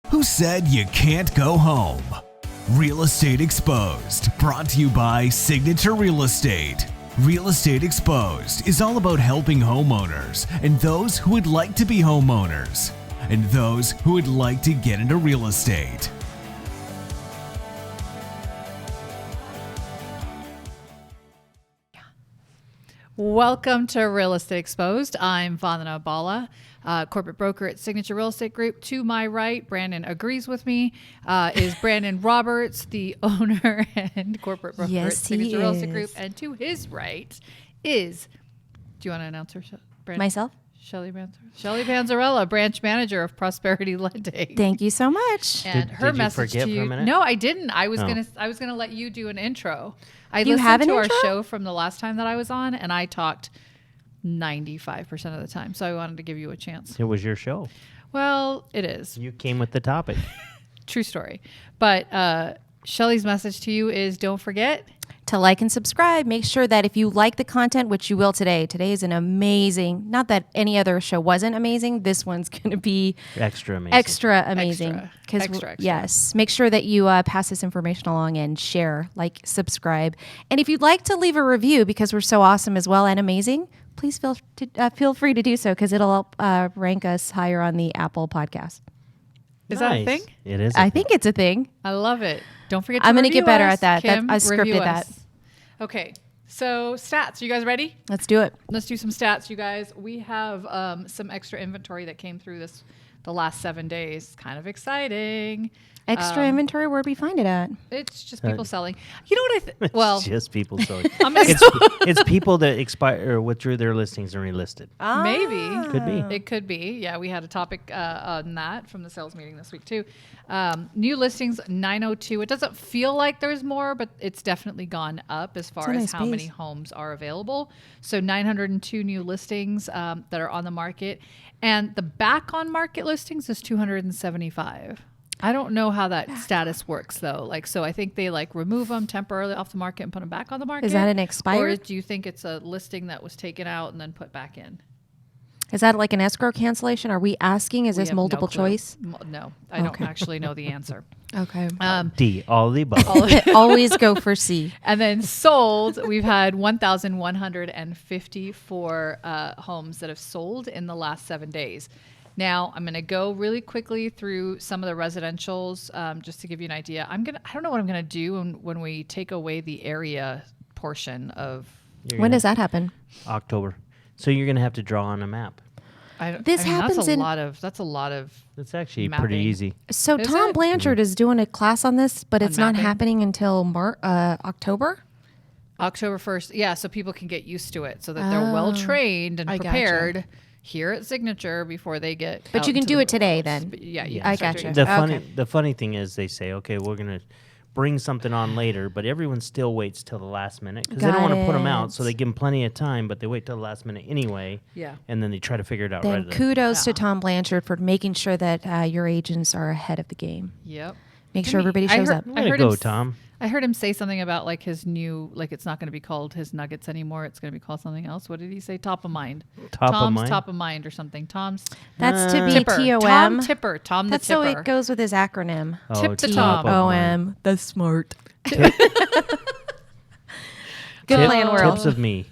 Who said you can't go home? Real Estate Exposed, brought to you by Signature Real Estate. Real Estate Exposed is all about helping homeowners and those who would like to be homeowners and those who would like to get into real estate. Welcome to Real Estate Exposed. I'm Vandana Bala, corporate broker at Signature Real Estate Group. To my right, Brandon agrees with me, is Brandon Roberts, the owner and corporate broker at Signature Real Estate Group. And to his right is, do you want to announce her, Brandon? Myself? Shelly Panzarella, branch manager of Prosperity Lending. Thank you so much. And her did message you forget to you. for a minute? No, I didn't. I was gonna let you do an intro. I You listened have an to our intro? show from the last time that I was on, and I talked 95% of the time. So I wanted to give you a chance. It was your show. Well, it is. You came with the topic. True story. But Shelly's message to you is don't forget To like and subscribe, make sure that if you like the content, which you will today is an amazing, not that any other show wasn't amazing, this one's going to be Extra amazing. extra amazing. Extra. Yes, make sure that you pass this information along and share, like, subscribe. And if you'd like to leave a review, because we're so awesome as well and amazing, please feel free to do so, because it'll help rank us higher on the Apple podcast. Is that a thing? It is. I think it's a thing. I love it. Don't forget to I'm gonna review get better us. at that. Kim, I scripted review that. us. Okay. So stats. Are you guys ready? Let's do it. Let's do some stats, you guys. We have some extra inventory that came through the last 7 days. Kind of exciting. Extra inventory, where'd we find it at? It's just people selling. You know what I well, It's just people selling. I'm it's people that expired or withdrew their listings and relisted. maybe. Could be. It could be. Yeah, we had a topic on that from the sales meeting this week too. New listings 902. It doesn't feel like there's more, but it's definitely gone up as far a as nice how many pace. homes are available. So 902 new listings that are on the market, and the back on market listings is 275. I don't know how that status works though. Like, so I think they remove them temporarily off the market and put them back on the market. Is that an Or expired? do you think it's a listing that was taken out and then put back in? Is that like an escrow cancellation? Are we asking? Is We this have no multiple clue. choice? No, I don't Okay. actually know the answer. Okay. D, all of the above. Always go for C. And then sold, we've had 1,154 homes that have sold in the last 7 days. Now, I'm going to go really quickly through some of the residentials just to give you an idea. I don't know what I'm going to do when we take away the area portion of. When does that happen? October. So you're going to have to draw on a map. This happens that's a in- lot of. That's a lot of. It's actually Mapping. pretty easy. So Is Tom it? Blanchard is doing a class on this, but On it's not mapping? happening until October? October 1st. Yeah, so people can get used to it so that they're well trained and I gotcha. prepared here at Signature before they get. But out you can into do the it today world. then. But yeah, you I can start gotcha. doing it. The funny thing is they say, okay, we're going to bring something on later, but everyone still waits till the last minute because they don't Got want to put them out. it. So they give them plenty of time, but they wait till the last minute anyway. Yeah. And then they try to figure it out Then right kudos to Tom Blanchard for making sure that your agents are ahead of the game. Yep. Make sure everybody shows up. Way to go, him, Tom. I heard him say something about his new, it's not going to be called his Nuggets anymore. It's going to be called something else. What did he say? Top of mind. Top of Tom's mind? top of mind or something. Tom's That's to be Tipper. TOM. Tom Tipper. Tom That's the so Tipper. it goes with his acronym. Oh, Tip to top Tom. of mind. OM. That's smart. Tip- Good plan, world. Tips of me.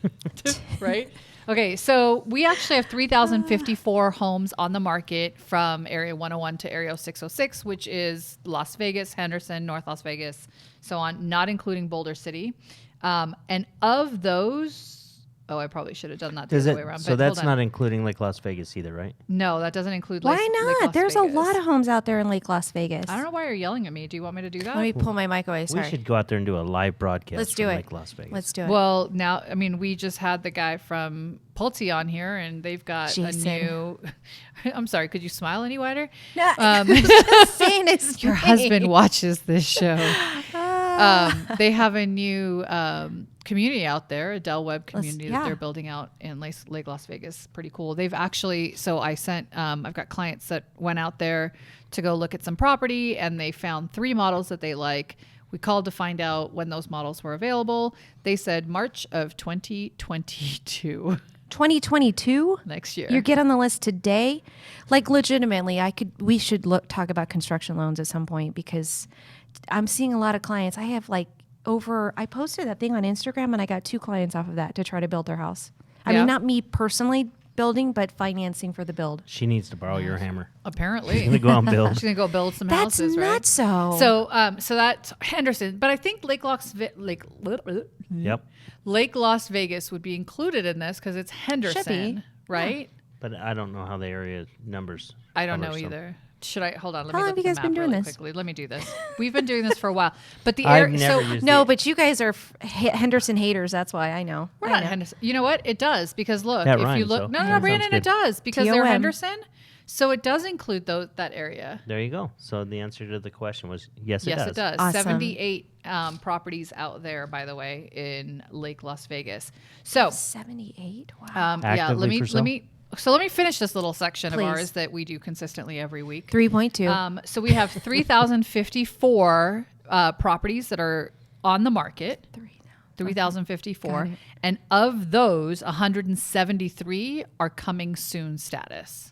Right? Okay, so we actually have 3,054 homes on the market from Area 101 to Area 606, which is Las Vegas, Henderson, North Las Vegas, so on, not including Boulder City. And of those, I probably should have done that the other way around. So but that's hold on. not including Lake Las Vegas either, right? No, that doesn't include Why Lake not? Las There's Vegas. a lot of homes out there in Lake Las Vegas. I don't know why you're yelling at me. Do you want me to do that? Let me pull my mic away. Sorry. We should go out there and do a live broadcast Let's do from it. Lake Las Vegas. Let's do it. Well, now, we just had the guy from Pulte on here, and they've got Jason. a new. I'm sorry. Could you smile any wider? No, just saying his Your name. husband watches this show. They have a new community out there, a Del Web community that they're building out in Lake Las Vegas. Pretty cool. They've actually, so I sent, I've got clients that went out there to go look at some property, and they found 3 models that they like. We called to find out when those models were available. They said March of 2022. 2022 next year. You get on the list today. Like legitimately, we should talk about construction loans at some point because I'm seeing a lot of clients. I have I posted that thing on Instagram and I got 2 clients off of that to try to build their house. I mean, not me personally building, but financing for the build. She needs to borrow your hammer. Apparently. She's going to go out and build. She's going to go build some That's houses, right? not so. So that's Henderson. But I think Lake Las Vegas would be included in this because it's Henderson, right? But I don't know how the area numbers. I don't know cover, so- either. Should I hold on? Let How me long look have you at guys the been map doing really this? quickly. Let me do this. We've been doing this for a while, but the I've area. never So used No, it. but you guys are Henderson haters. That's why I know. we're I not know. Henderson. You know what? It does because look, That if you rhymes, look, though. no, That sounds Brandon, it good. does because they're TOM. Henderson. So it does include that area. There you go. So the answer to the question was yes, Yes, it it does. Awesome. 78 properties out there, by the way, in Lake Las Vegas. So 78. Wow. Actively for sale? let me finish this little section Please. of ours that we do consistently every week. 3.2. So we have 3,054 properties that are on the market. 3,054. Got it. And of those, 173 are coming soon status,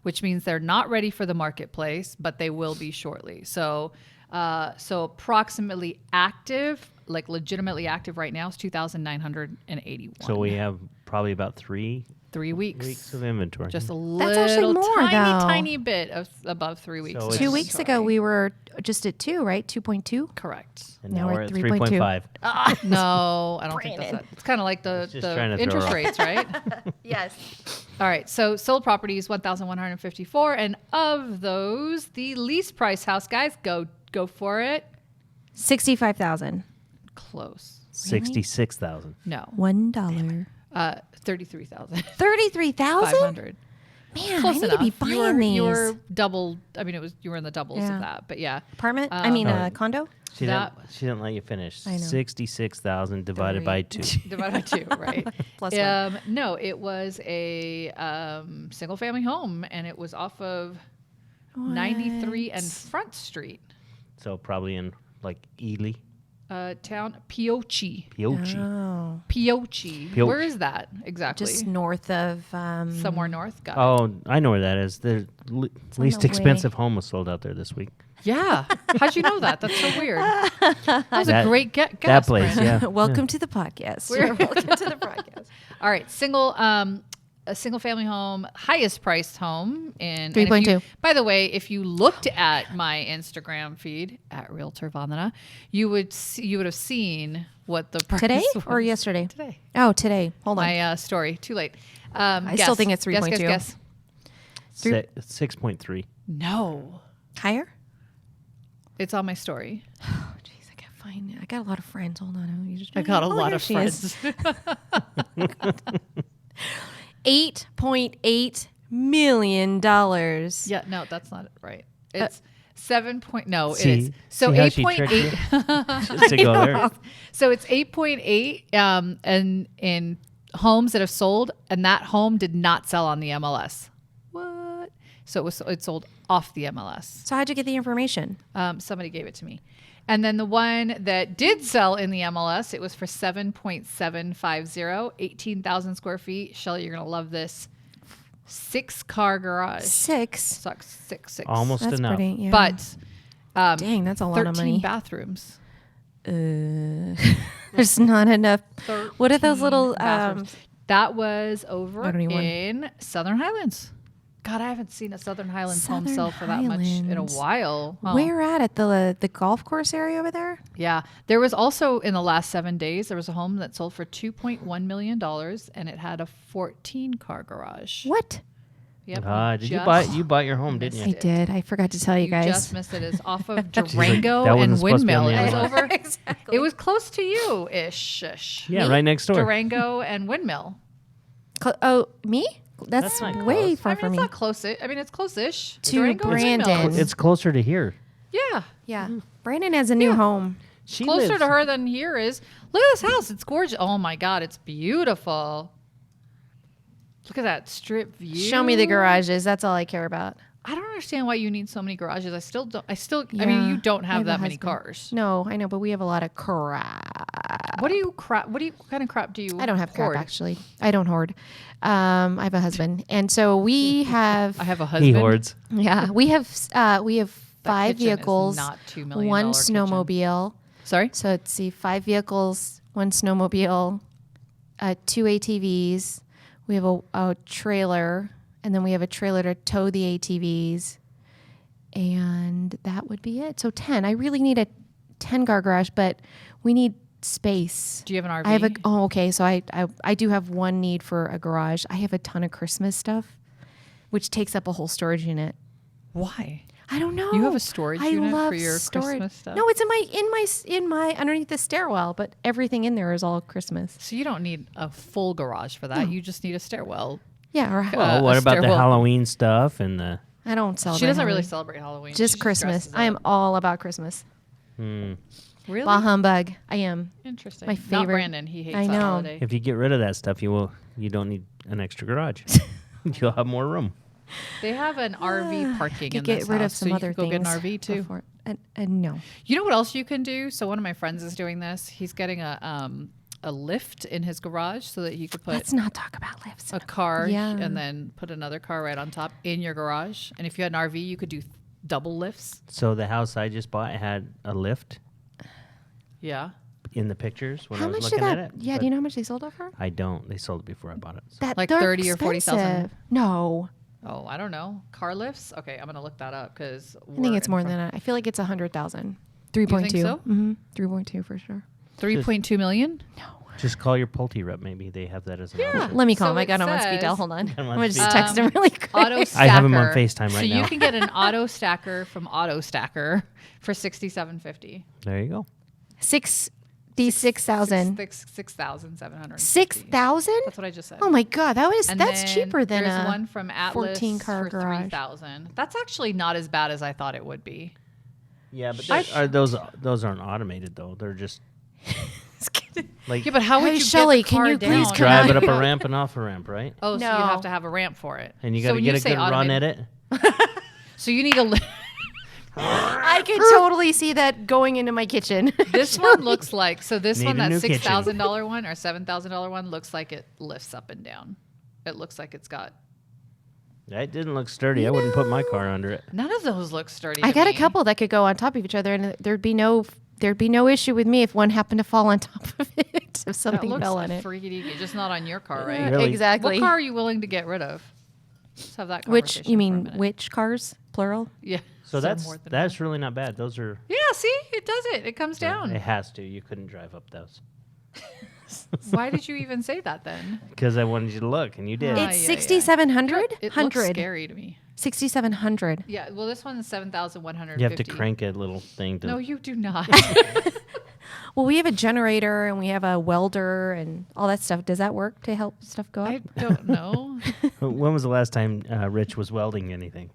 which means they're not ready for the marketplace, but they will be shortly. So approximately active, like legitimately active right now is 2,981. So we have probably about 3 3 weeks. weeks of inventory. Just a That's actually little more, though. tiny bit of above 3 weeks. So of it's- 2 weeks ago, inventory. we were just at 2, right? 2.2. Correct. and now now we're we're at at 3.2. 3.5. No, I don't think that's Brandon. it. It's kind of like the just trying to throw interest her off. rates, right? Yes. All right. So sold properties 1,154, and of those, the least price house, guys, go for it. 65,000. Close. 66,000. No. $1. 33,000. 33,000? 500. Man, Close I need enough. to be buying these. You were double. I mean, you were in the doubles Yeah. of that, but yeah. Apartment? No. Condo? She That- didn't let you finish. I know. 66,000 divided by 2. Divided by 2, right? Plus one. No, it was a single family home, and it was off of 93 and Front Street, So probably in like Ely, town Pioche. Pioche. Oh. Pioche. Pioche. Where is that exactly? Just north of... Somewhere north. Got it. Oh, I know where that is. The least the expensive home was sold out there this week. Yeah. How'd you know that? That's so weird. That was a That- great guess. That place, Brandon. yeah. Welcome to the podcast. We're- You're welcome to the podcast. All right, a single family home, highest priced home in 3.2. By the way, if you looked at my Instagram feed at Realtor Vandana, you would have seen what the price Today was. or yesterday? Today. Oh, today. Hold on. My story. Too late. I still think it's 3.2. Guess. 6.3. No, Higher? it's on my story. Oh, jeez, I can't find it. I got a lot of friends. Hold on. I got a lot here of she is. friends. $8.8 million. Yeah, no, that's not it. Right. It's 7 point. No, it See? is. So See how she tricked 8.8. Just to go there. So it's 8.8 and in homes that have sold, and that home did not sell on the MLS. What? So it sold off the MLS. So how'd you get the information? Somebody gave it to me. And then the one that did sell in the MLS, it was for 7.750, 18,000 square feet. Shelly, you're going to love this. 6-car garage. 6. Sucks. Six. Almost That's enough. pretty, yeah. But dang, that's a lot 13 of money. bathrooms. There's not enough. What are those 13 little... bathrooms. That was over 21. in Southern Highlands. God, I haven't seen a Southern Highlands home sell for that much in a Highlands. while. Huh. Where at the golf course area over there? Yeah. There was also, in the last 7 days, there was a home that sold for $2.1 million, and it had a 14-car garage. What? Yep. Did you bought your home, didn't I you? did. I forgot to tell you You guys. just missed it. It's off of Durango that wasn't and supposed to be on Windmill. the It was other over. Exactly. It was close to you ish. Yeah, right next door. Durango and Windmill. Oh, me? That's That's not way close. far I mean, from it's me. not close. I mean, it's close-ish. To Durango and Windmill. Brandon. It's closer to here. Yeah. Yeah. Brandon has a new home. She Closer lives, to her than here is. Look at this house. It's gorgeous. Oh my God, it's beautiful. Look at that strip view. Show me the garages. That's all I care about. I don't understand why you need so many garages. I mean, you don't I have a that many husband. cars. No, I know, but we have a lot of crap. What kind of crap do you I don't have hoard? crap, actually. I don't hoard. I have a husband. And so we have, I have a husband. He hoards. yeah, we have 5 kitchen is vehicles, not $2 million one kitchen. snowmobile. Sorry? So let's see, 5 vehicles, 1 snowmobile, 2 ATVs. We have a trailer, and then we have a trailer to tow the ATVs. And that would be it. So 10. I really need a 10-car garage, but we need space. Do you have an RV? I have okay. So I do have one need for a garage. I have a ton of Christmas stuff, which takes up a whole storage unit. Why? I don't know. You have a storage unit love for your storage. Christmas stuff? No, it's in my underneath the stairwell, but everything in there is all Christmas. So you don't need a full garage for that. You just need a stairwell. Yeah, or Well, what a about the stairwell. Halloween stuff and the? I don't celebrate. She doesn't really Halloween. celebrate Halloween. She Just Christmas. dresses I am up. all about Christmas. Really? Bah humbug. I am. Interesting. My Not favorite. Brandon. He hates I that know. holiday. If you get rid of that stuff, you don't need an extra garage. You'll have more room. They have an RV parking Could in get this rid house, of some so you other could go things. get an RV too. before- And no. You know what else you can do? So one of my friends is doing this. He's getting a lift in his garage so that he could put Let's not talk about lifts. a car Yeah. and then put another car right on top in your garage. And if you had an RV, you could do double lifts. So the house I just bought had a lift Yeah. in the pictures when I How was much did looking that? at it. Yeah, but do you know how much they sold it for? I don't. They sold it before I bought it. So. That Like they're 30 or 40,000? expensive. No, Oh, I don't know. Car lifts? Okay, I'm going to look that up because I think it's more than that. I feel like it's 100,000. 3.2. so? Mm-hmm. 3.2 for sure. 3.2 million? Just call your Pulte rep. Maybe they have that as an option. Let me call So him. I it got him on speed says- dial. Hold on. him I'm on going to just speed. text him really quick. Auto stacker. I have him on FaceTime So right you now. can get an auto stacker from Auto Stacker for $67.50. There you go. 66,000. 6,750. 6,000? That's what I just said. Oh my God, that's And that's then cheaper than there's a one from Atlas 14-car for garage. 3,000. That's actually not as bad as I thought it would be. Yeah, but I- those aren't automated though. They're just like Yeah, but how would Hey, you Shelley, get the can car you down? please come drive out it up here? a ramp and off a ramp, right? Oh, so No. you have to have a ramp for it. And you So got to when get you a say good run at automated- it. So you need a. I could totally see that going into my kitchen. This one looks like this Need one, a that new kitchen. $6,000 one or $7,000 one looks like it lifts up and down. It looks like it's got. That didn't look sturdy. I wouldn't put my car under it. None of those look sturdy. I to got a me. couple that could go on top of each other, and there'd be no issue with me if one happened to fall on top of it. If That something looks fell on it. freaky deaky, just not on your car, right? Really? Exactly. What car are you willing to get rid of? Let's have that Which conversation you for a mean? minute. Which cars? Plural. Yeah. So more than that's really not bad. Those are. one. Yeah. See, it does it. It comes down. It has to. You couldn't drive up those Why did you even say that then? because I wanted you to look, and you did. Ah, It's yeah. 6,700. It looks 100. scary to me. 6,700. Yeah. Well, this one's 7,150. You have to crank a little thing to. No, you do not. Well, we have a generator and we have a welder and all that stuff. Does that work to help stuff go up? I don't know. When was the last time Rich was welding anything?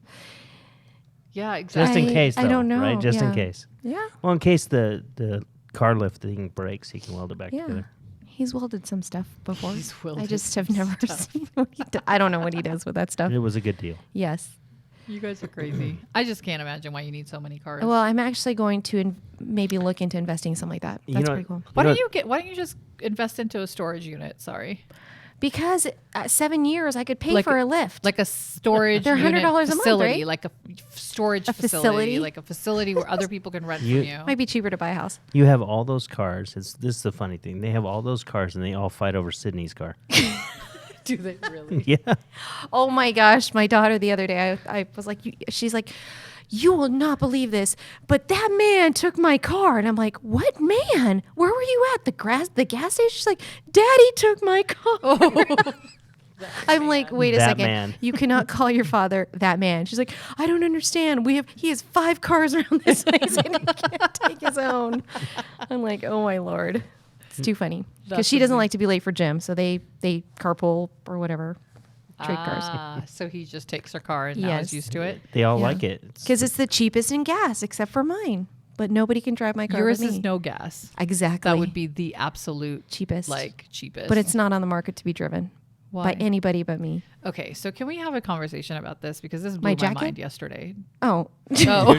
Yeah, Just exactly. in case, though, I don't know. right? Just in Yeah. case. Yeah. Well, in case the car lift thing breaks, he can weld it back Yeah. together. He's welded some stuff before. He's I welded just have some never stuff. seen what he I don't know what he does with that stuff. It was a good deal. Yes. You guys are crazy. I just can't imagine why you need so many cars. Well, I'm actually going to maybe look into investing something like that. You That's know- pretty cool. why You know- don't you just invest into a storage unit? Sorry, Because 7 years I could pay Like for a lift. like a storage. They're unit $100 a month, facility, right? like a storage A facility, facility? like a facility where other people can rent You- from you. Might be cheaper to buy a house. You have all those cars. This is the funny thing. They have all those cars, and they all fight over Sydney's car. Do they really? Yeah. Oh my gosh, my daughter the other day, I was like, she's like, you will not believe this, but that man took my car. And I'm like, what man? Where were you at? The gas station? She's like, Daddy took my car. I'm like, wait a That second. man. You cannot call your father that man. She's like, I don't understand. He has 5 cars around this place and he can't take his own. I'm like, oh my Lord. It's too funny. Because That's she doesn't amazing. like to be late for gym. So they carpool or whatever. Trade cars. Ah, so he just takes her car and now Yes. is used to it. They all Yeah. like it. It's- Because it's the cheapest in gas, except for mine. But nobody can drive my car Yours but is me. no gas. Exactly. That would be the absolute cheapest. cheapest. But it's not on the market to be driven. Why? by anybody but me. Okay, so can we have a conversation about this because this blew My my jacket? mind yesterday. Oh. Oh,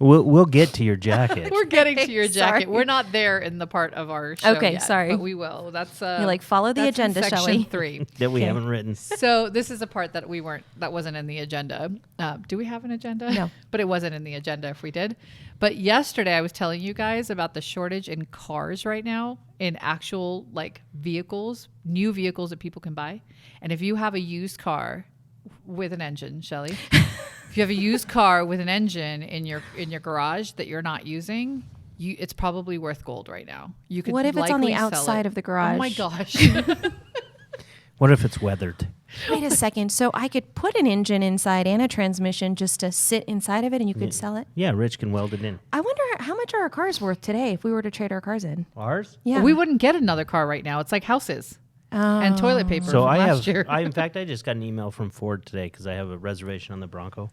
We'll get to your jacket. we're getting to your jacket. Sorry. We're not there in the part of our show Okay, yet, sorry. but we will. That's You're like, follow the that's in agenda, section Shelley. 3. that we Okay. haven't written. So this is a part that wasn't in the agenda. Do we have an agenda? No. But it wasn't in the agenda if we did. But yesterday I was telling you guys about the shortage in cars right now, in actual like vehicles, new vehicles that people can buy. And if you have a used car with an engine, Shelley, if you have a used car with an engine in your garage that you're not using, it's probably worth gold right now. You could What if it's on the likely sell outside it. of the garage? Oh my gosh. What if it's weathered? Wait a second. So I could put an engine inside and a transmission just to sit inside of it and you could sell it? Yeah, Rich can weld it in. I wonder how much are our cars worth today if we were to trade our cars in? Ours? Yeah. We wouldn't get another car right now. It's like houses and toilet paper So from I last have, year. in fact, I just got an email from Ford today because I have a reservation on the Bronco,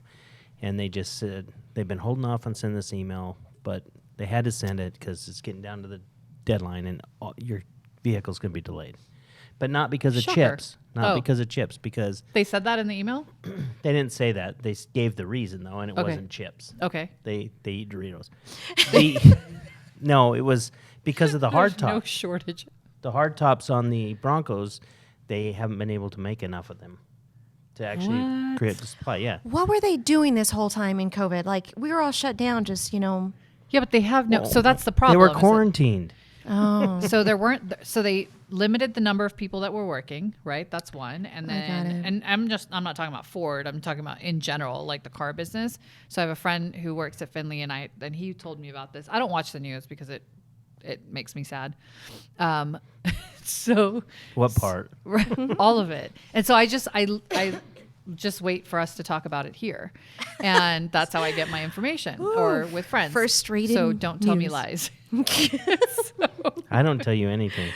and they just said they've been holding off on sending this email, but they had to send it because it's getting down to the deadline, and your vehicle's going to be delayed. But not because of Shocker. chips. Not Oh. because of chips, because They said that in the email? they didn't say that. They gave the reason, though, and it Okay. wasn't chips. Okay. They eat Doritos. No, it was because of the hard There's no top. shortage. The hard tops on the Broncos, they haven't been able to make enough of them to actually What? create the supply. Yeah. What were they doing this whole time in COVID? Like, we were all shut down, just, Yeah, but they have no. So that's the problem. They were is that- quarantined. oh. So there weren't. So they limited the number of people that were working. Right. That's one. And I got then, it. and I'm not talking about Ford. I'm talking about in general, like the car business. So I have a friend who works at Findlay, and he told me about this. I don't watch the news because it makes me sad. So What part? all of it. And so I just wait for us to talk about it here. And that's how I get my information or with friends. Frustrated So don't tell me news. lies. I don't tell you anything.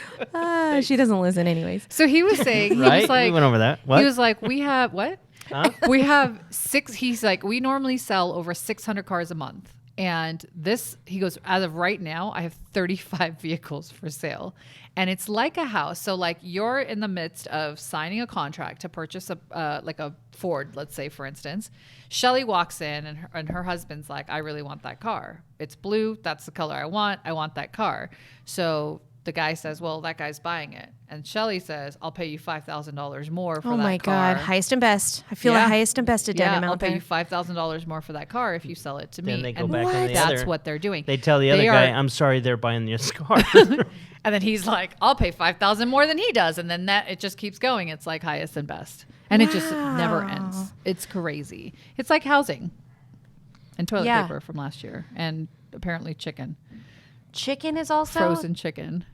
She doesn't listen anyways. So he was saying, he Right? was like, We went over that. What? He was like, we have what? Huh? We have 6. He's like, we normally sell over 600 cars a month. And this, he goes, as of right now, I have 35 vehicles for sale. And it's like a house. So like you're in the midst of signing a contract to purchase like a Ford, let's say, for instance. Shelley walks in and her husband's like, I really want that car. It's blue. That's the color I want. I want that car. So the guy says, well, that guy's buying it. And Shelley says, I'll pay you $5,000 more for that car. Oh my God. Highest and best. I feel Yeah. like highest and best addendum I'll out pay there. you $5,000 more for that car if you sell it to me. Then they go And back on the that's other. what they're doing. They tell the other They guy, are- I'm sorry, they're buying this car. and then he's like, I'll pay $5,000 more than he does. And then it just keeps going. It's like highest and best. And it just never ends. It's crazy. It's like housing and toilet Yeah. paper from last year. And apparently chicken, Chicken is also frozen chicken.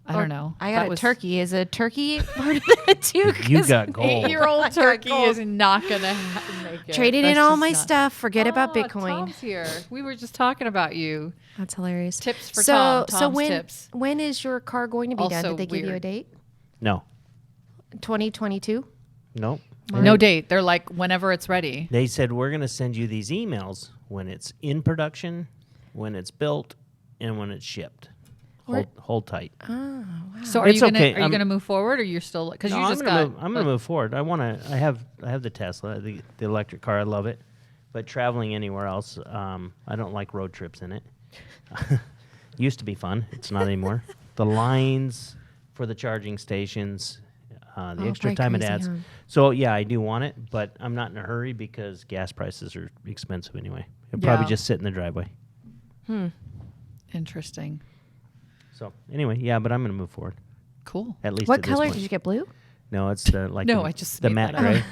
I don't know. I That got a was- turkey. Is a turkey part of it too? You 'Cause got gold. 8-year-old I got turkey gold. is not going to make it. Traded That's in all just my not- stuff. Forget about Oh, Bitcoin. Tom's here. We were just talking about you. That's hilarious. Tips for so, Tom. So Tom's when tips. when is your car going to be done? Also Did they give you a weird. date? No. 2022. Nope. No date. They're like, whenever it's ready. They said, we're going to send you these emails when it's in production, when it's built, and when it's shipped. Hold tight. So are It's you gonna okay. are you gonna move forward, or you're still because No, you just I'm got? gonna move forward. I have the Tesla, the electric car. I love it, but traveling anywhere else, I don't like road trips in it. Used to be fun. It's not anymore. The lines for the charging stations, the extra probably time it crazy, adds. huh? So yeah, I do want it, but I'm not in a hurry because gas prices are expensive anyway. It'll probably Yeah. just sit in the driveway. Interesting. So anyway, yeah, but I'm gonna move forward Cool. at least. What at this color point. did you get? Blue? No, it's the No, the, I just the made matte that up. gray.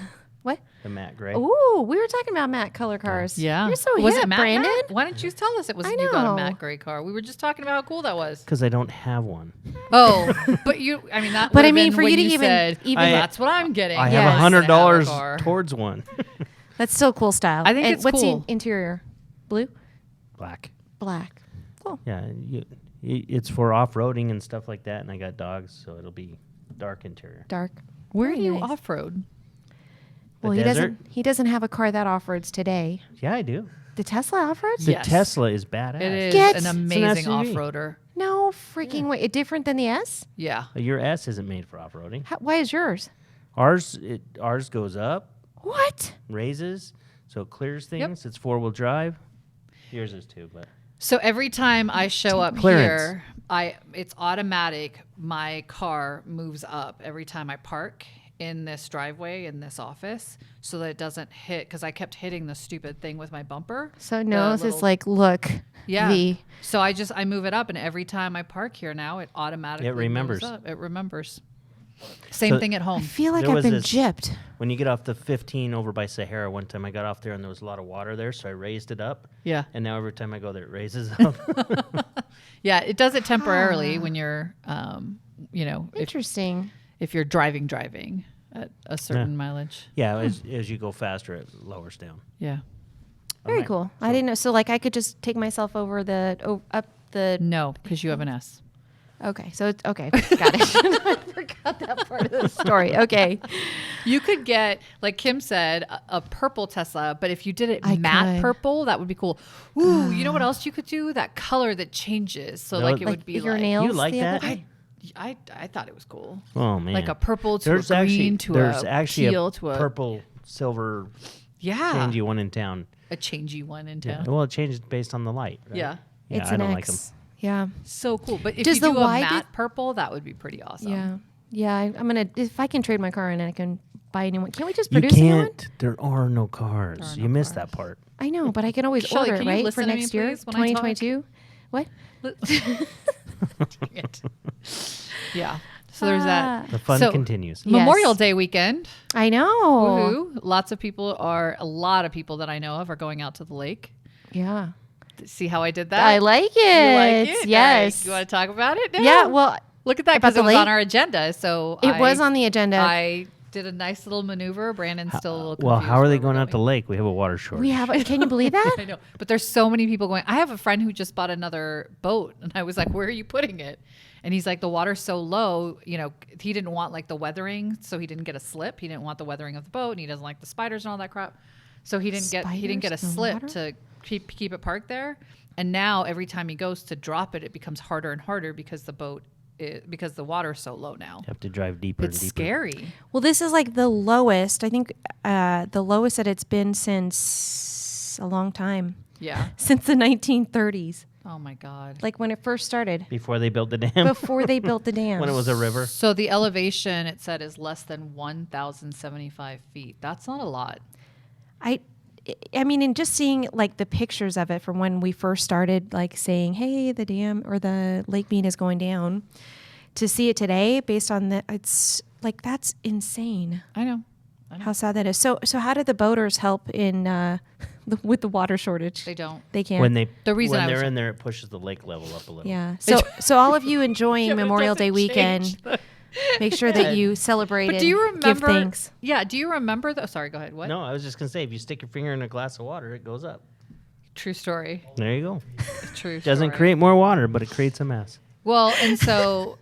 What? The matte gray. Ooh, we were talking about matte color cars. Yeah. You're so was hip, it matte, Brandon. matte? Why didn't you tell us it was I you got a know. matte gray car? We were just talking about how cool that was. Because I don't have one. Oh, but you. I mean that. But I would've mean, been for when you to you even- said, even- that's what I'm getting. I Yes. have I have a $100 car. towards one. That's still cool style. I think and it's what's cool. the interior? Blue? Black. Black. Cool. Yeah, it's for off-roading and stuff like that, and I got dogs, so it'll be dark interior. Dark. Where Very do you nice. off road? Well, The he desert? doesn't have a car that off-roads today. Yeah, I do. The Tesla off-roads? The Yes. Tesla is badass. It is Get- an It's an amazing SUV. off roader. No, freaking way. Different than the S? Yeah. Your S isn't made for off-roading. Why is yours? Ours goes up, What? raises, so it clears things. It's 4-wheel drive. Yours is too, but So every time I show up Clearance. here, it's automatic. My car moves up every time I park in this driveway in this office, so that it doesn't hit. Because I kept hitting the stupid thing with my bumper. So The nose is little- like, look, yeah. V. So I move it up, and every time I park here now, it automatically remembers. moves up. It remembers. Same So- thing at I home. feel like There I've was been this- gypped. when you get off the 15 over by Sahara, one time I got off there and there was a lot of water there, so I raised it up. Yeah. And now every time I go there, it raises up. Yeah, it does it temporarily when you're, Interesting. if you're driving at a certain mileage. Yeah, as you go faster, it lowers down. Yeah. Very Alright. cool. I didn't know. So like I could just take myself over up the. No, because you have an S. Okay. So it's okay. Got it. I forgot that part of the story. Okay. You could get, like Kim said, a purple Tesla, but if you did it I matte could. purple, that would be cool. Ooh, you know what else you could do? That color that changes. So No, like it like would be your like nails. You like the other that? day? I thought it was cool. Oh, man. Like a purple to There's a green actually, to there's a actually teal a to a purple, silver, yeah, changey one in town. a changey one in Yeah. town. Well, it changes based on the light. Right? Yeah. Yeah, It's I an don't X. like them. Yeah. So cool. But if Does you the do a Y matte purple, that would be pretty awesome. Yeah. Yeah. I'm gonna if I can trade my car in and I can buy a new one. Can we just You produce a new one? can't. There are no cars. There are You no missed cars. that part. I know, but I can always Shelley, order can it, you right? listen For to me, next year, please, when I talk? 2022. What? Dang it. Yeah. So there's that. The fun So- continues. Yes. Memorial Day weekend. I know. Woohoo. A lot of people that I know of are going out to the lake. Yeah. See how I did that? I like it. You like it? Yes. All right. You want to talk about it now? Yeah. Well, Look at that, about because the it was on lake? our agenda. So it was on the agenda. I did a nice little maneuver. Brandon's still a little confused. Well, how are they where we're going out the lake? We have a water shortage. we have. Can you believe that? I know, but there's so many people going. I have a friend who just bought another boat, and I was like, "Where are you putting it?" And he's like, "The water's so low, he didn't want like the weathering, so he didn't get a slip. He didn't want the weathering of the boat, and he doesn't like the spiders and all that crap. So he didn't get a Spiders in the slip water? to keep it parked there. And now every time he goes to drop it, it becomes harder and harder because because the water's so low now. You have to drive deeper It's and deeper. scary. Well, this is like the lowest. I think the lowest that it's been since a long time, Yeah. since the 1930s, Oh my God. like when it first started, Before they built the dam. before they built the dam. When it was a river. So the elevation, it said, is less than 1,075 feet. That's not a lot. I mean, and just seeing like the pictures of it from when we first started, like saying, "Hey, the dam or the Lake Mead is going down," to see it today, based on it's like that's insane. I know. How sad that is. So how did the boaters help in with the water shortage? They don't. They can't. When The reason I they're was- in there, it pushes the lake level up a little. Yeah. So all of you enjoying Yeah, but it Memorial Day doesn't change weekend, make sure that you celebrate But and do you give remember? thanks. Yeah. Do you remember? Sorry. Go ahead. What? No, I was just gonna say, if you stick your finger in a glass of water, it goes up. True story. There you go. True. Doesn't story. create more water, but it creates a mess. Well, and so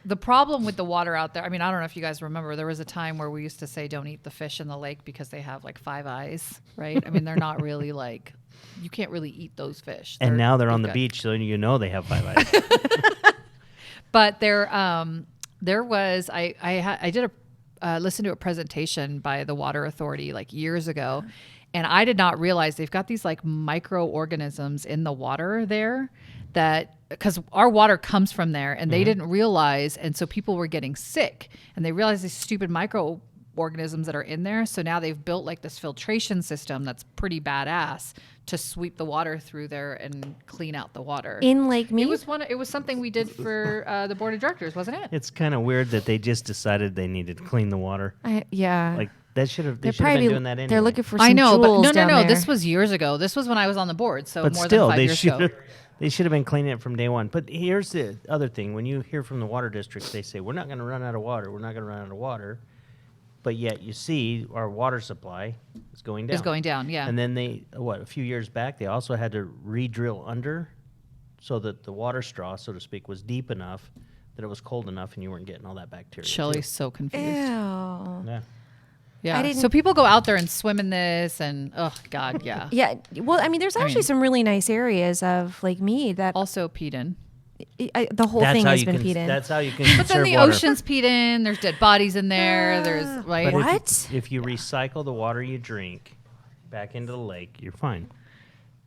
the problem with the water out there. I mean, I don't know if you guys remember. There was a time where we used to say, "Don't eat the fish in the lake because they have like 5 eyes." Right? I mean, they're not really like. You can't really eat those fish. And now they're on the got- beach, so you know they have 5 eyes. But there was I did listen to a presentation by the Water Authority like years ago, and I did not realize they've got these like microorganisms in the water there that because our water comes from there, and they didn't realize, and so people were getting sick, and they realized these stupid microorganisms that are in there. So now they've built like this filtration system that's pretty badass to sweep the water through there and clean out the water. In Lake Mead? It was something we did for the board of directors, wasn't it? It's kind of weird that they just decided they needed to clean the water. Yeah. Like they should have they're been probably doing that anyway. they're looking for some I know, but jewels no. down there. This was years ago. This was when I was on the board, so But more still, than 5 they years should ago. they should have been cleaning it from day one. But here's the other thing: when you hear from the water districts, they say we're not going to run out of water. We're not going to run out of water. But yet you see our water supply is going down. It's going down, yeah. And then a few years back, they also had to re-drill under so that the water straw, so to speak, was deep enough that it was cold enough and you weren't getting all that bacteria. Shelley's so confused. Ew. Yeah. Yeah. I didn't- So people go out there and swim in this, and oh god, yeah. Yeah. Well, I mean, there's actually mean- some really nice areas of Lake Mead that Also peed in. the whole thing has been peed in. That's how you can But then conserve the water. ocean's peed in. There's dead bodies in there. There's right. But What? if you recycle the water you drink back into the lake, you're fine.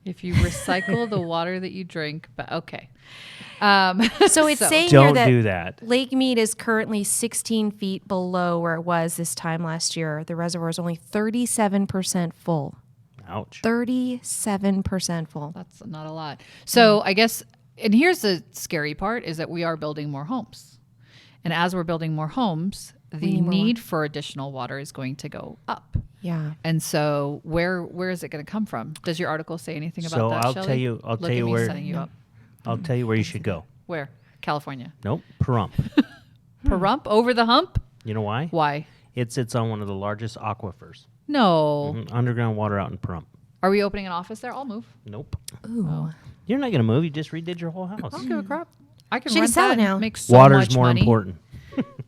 If you recycle the water that you drink, but okay. So it's saying Don't here do that that. Lake Mead is currently 16 feet below where it was this time last year. The reservoir is only 37% full. Ouch. 37% full. That's not a lot. So I guess, and here's the scary part, is that we are building more homes. And as we're building more homes, the need more need for additional water is going to go up. Yeah. And so where is it going to come from? Does your article say anything about So that, I'll Shelley? tell you Look at me where- setting you up. I'll tell you where you should go. Where? California. Nope, Pahrump. Pahrump? Over the hump? You know why? Why? It sits on one of the largest aquifers. No. Underground water out in Pahrump. Are we opening an office there? I'll move. Nope. Ooh. You're not going to move. You just redid your whole house. I don't give a crap. I can She can rent sell that it now. and make so Water's much more money. important.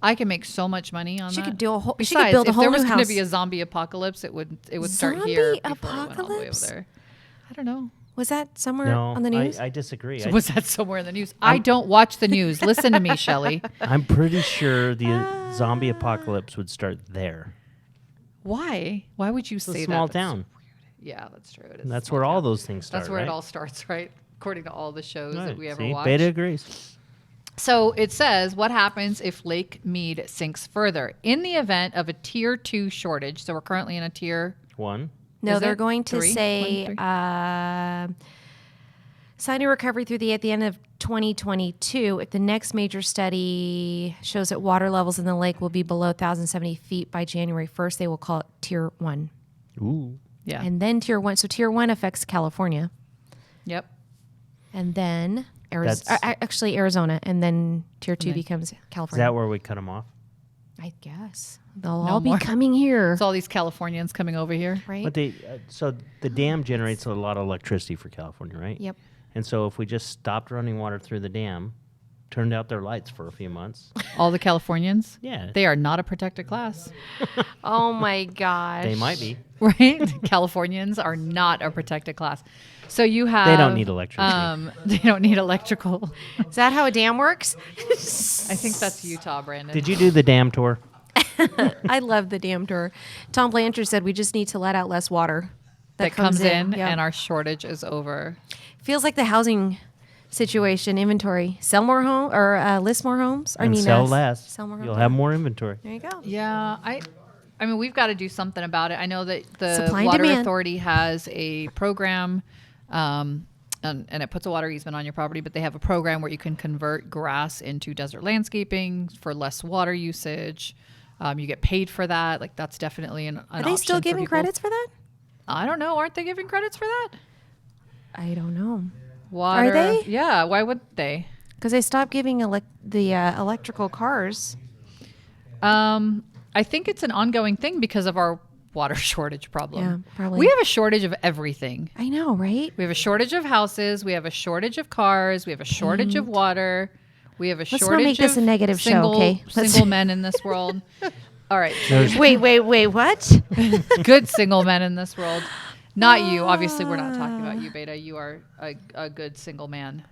I can make so much money on She that. could do a whole. She Besides, could build a if whole there new was going to house. be a zombie apocalypse, it would start here Zombie before it went all the way over apocalypse? there. I don't know. Was that somewhere No, on the news? I disagree. Was that somewhere in the news? I don't watch the news. Listen to me, Shelley. I'm pretty sure the zombie apocalypse would start there. Why? Why would you It's a say small that? town. Yeah, that's true. It is And a that's small where all town. those things start. That's where right? it all starts, right? According to all the shows Right. that we ever See? watched. Beta agrees. So it says, what happens if Lake Mead sinks further? In the event of a tier 2 shortage, so we're currently in a tier, One. No, Is they're it? going to 3? say 1, 3? sign a recovery at the end of 2022. If the next major study shows that water levels in the lake will be below 1,070 feet by January 1st, they will call it Tier 1. Ooh. yeah. And then Tier 1. So Tier 1 affects California. Yep. And then That's- actually Arizona. And then Tier 2 then- becomes Is California. that where we cut them off? I guess. They'll No all be more. coming here. It's all these Californians coming over here. Right? But so the dam generates a lot of electricity for California, right? Yep. And so if we just stopped running water through the dam, turned out their lights for a few months, All the Californians, yeah, they are not a protected class, Oh my gosh. they might be. right? Californians are not a protected class. So you have... They don't need electricity. They don't need electrical. Is that how a dam works? I think that's Utah, Brandon. Did you do the dam tour? I love the dam tour. Tom Blanchard said we just need to let out less water that comes in Yep. and our shortage is over. Feels like the housing situation inventory. Sell more home or list more homes. And sell less. Sell more homes. You'll have more inventory. There you go. Yeah, I mean, we've got to do something about it. I know that the Supply and Water demand. Authority has a program, and it puts a water easement on your property, but they have a program where you can convert grass into desert landscaping for less water usage. You get paid for that. Like, that's definitely an Are they still option for giving people. credits for that? I don't know. Aren't they giving credits for that? I don't know. Water. they? Yeah. Why would they? Because they stopped giving the electrical cars. I think it's an ongoing thing because of our water shortage problem. Yeah, probably. We have a shortage of everything. I know, right? We have a shortage of houses. We have a shortage of cars. We have a shortage of water. We have a Let's not shortage make this of a negative show, single, okay? single men in this world. All right. Wait, what? Good single men in this world. Not you. Obviously, we're not talking about you, Beta. You are a good single man.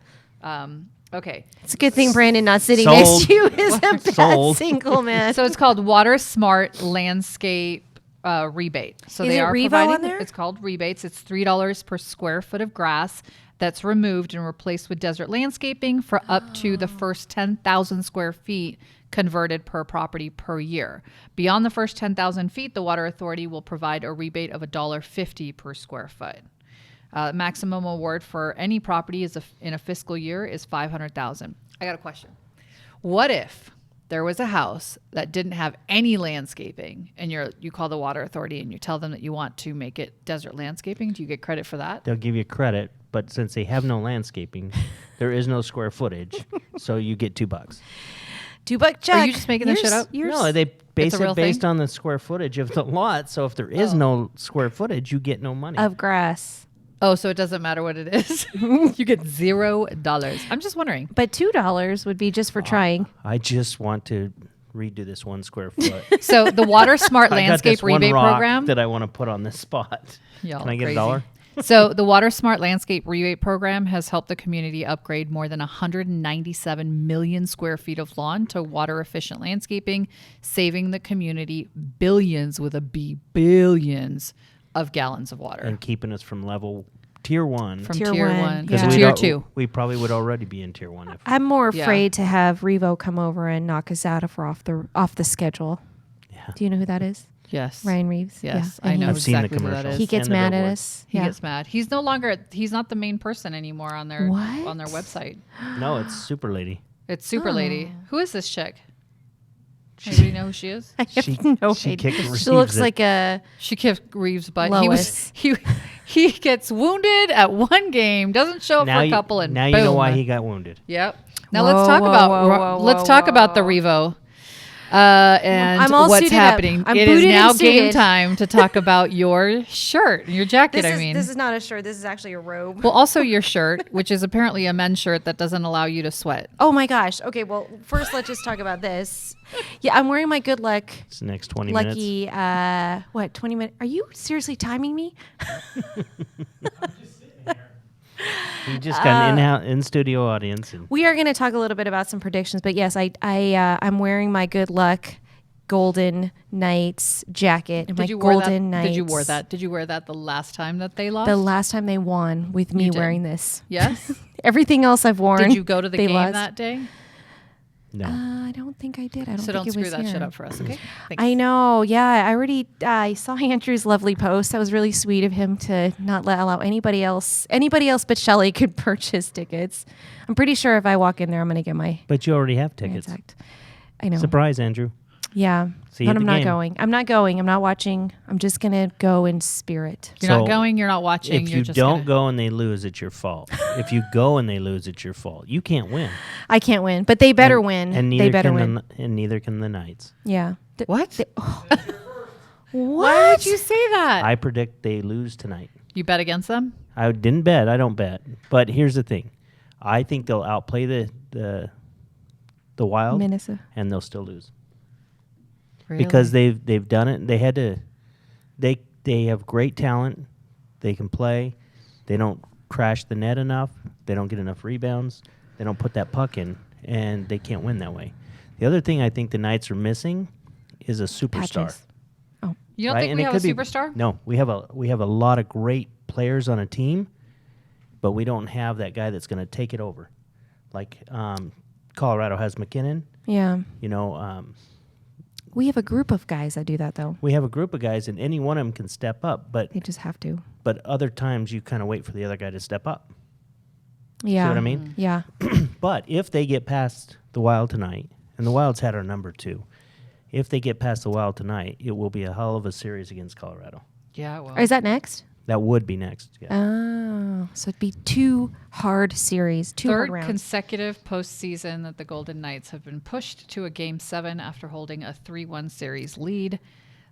Okay. It's a good thing Brandon not sitting Sold. next to you is a bad Sold. single man. So it's called Water Smart Landscape Rebate. So Is they it are Revo providing. on there? It's called rebates. It's $3 per square foot of grass that's removed and replaced with desert landscaping for up to the first 10,000 square feet converted per property per year. Beyond the first 10,000 feet, the Water Authority will provide a rebate of $1.50 per square foot. Maximum award for any property in a fiscal year is $500,000. I got a question. What if there was a house that didn't have any landscaping and you call the Water Authority and you tell them that you want to make it desert landscaping? Do you get credit for that? They'll give you credit, but since they have no landscaping, there is no square footage, so you get $2. $2 check. Are you just making this shit up? No, they base a real it based thing? on the square footage of the lot. So if there is no square footage, you get no money. of grass. Oh, so it doesn't matter what it is. You get $0. I'm just wondering. But $2 would be just for trying. I just want to redo this 1 square foot. So the Water Smart I got Landscape this one Rebate rock Program. that I want to put on this spot. Y'all Can I get crazy. $1? So the Water Smart Landscape Rebate Program has helped the community upgrade more than 197 million square feet of lawn to water-efficient landscaping, saving the community billions with a B, billions of gallons of water. And keeping us from level tier 1. From Tier tier one, 1 yeah. to 'Cause tier 2. We probably would already be in tier 1. I'm more Yeah. afraid to have Revo come over and knock us out if we're off the schedule. Yeah. Do you know who that is? Yes. Ryan Reeves. Yes, Yeah. I And know I've seen the exactly who that commercials. is. He gets And the mad at billboard. us. He Yeah. gets mad. He's not the main person anymore on their What? on their website. No, it's Super Lady. It's Super Oh. Lady. Who is this chick? Anybody know who she is? I have She- no she idea. kicked She Reeves looks it. like a She kicked Reeves' butt. Lois. He gets wounded at one game, doesn't show up for a couple, and now boom. you know why he got wounded. Yep. Now Whoa, let's talk whoa, about whoa, whoa, let's whoa, talk whoa. about the Revo. And I'm all what's suited up. happening. I'm It is booted now and game suited. time to talk about your shirt, your jacket. This is not a shirt. This is actually a robe. Well, also your shirt, which is apparently a men's shirt that doesn't allow you to sweat. Oh my gosh. Okay, well, first let's just talk about this. Yeah, I'm wearing my good luck It's the next 20 minutes. lucky 20 minutes. Are you seriously timing me? You just got an in-studio audience. And We are going to talk a little bit about some predictions, but yes, I'm wearing my good luck Golden Knights jacket and my Did you wear Golden that? Knights. Did you wear that the last time that they lost? The last time they won with me You did. wearing this. Yes. Everything else I've worn. Did you go to the they game lost. that day? no. I don't think I did. I don't So think don't it screw was that here. shit up for us, okay? Thanks. I know. Yeah, I saw Andrew's lovely post. That was really sweet of him to not allow anybody else but Shelly could purchase tickets. I'm pretty sure if I walk in there, I'm going to get my But you already have tickets. contact. I know. Surprise, Andrew. Yeah. See you But at I'm the not game. going. I'm not going. I'm not watching. I'm just going to go in spirit. You're not So, going. You're not watching. If you're you just don't gonna- go and they lose, it's your fault. If you go and they lose, it's your fault. You can't win. I can't win, but they better And- win. And neither they better can win. and neither can the Knights. Yeah. What? What? Why would you say that? I predict they lose tonight. You bet against them? I didn't bet. I don't bet. But here's the thing. I think they'll outplay the Wild, Minnesota. and they'll still lose. Really? Because they've done it. They had to. They have great talent. They can play. They don't crash the net enough. They don't get enough rebounds. They don't put that puck in, and they can't win that way. The other thing I think the Knights are missing is a superstar. Patches. Oh. You don't right? think And we it have a could be- superstar? No, we have a lot of great players on a team, but we don't have that guy that's going to take it over. Like Colorado has McKinnon. Yeah. You know, We have a group of guys that do that, though. we have a group of guys, and any one of them can step up. But They just have to. other times you kind of wait for the other guy to step up. Yeah. See what I mean? Yeah. But if they get past the Wild tonight, and the Wild's had our number too, if they get past the Wild tonight, it will be a hell of a series against Colorado. Yeah, well. Or is that next? That would be next. Yeah. Oh, so it'd be 2 hard series, 2 hard Third rounds. consecutive postseason that the Golden Knights have been pushed to a Game 7 after holding a 3-1 series lead.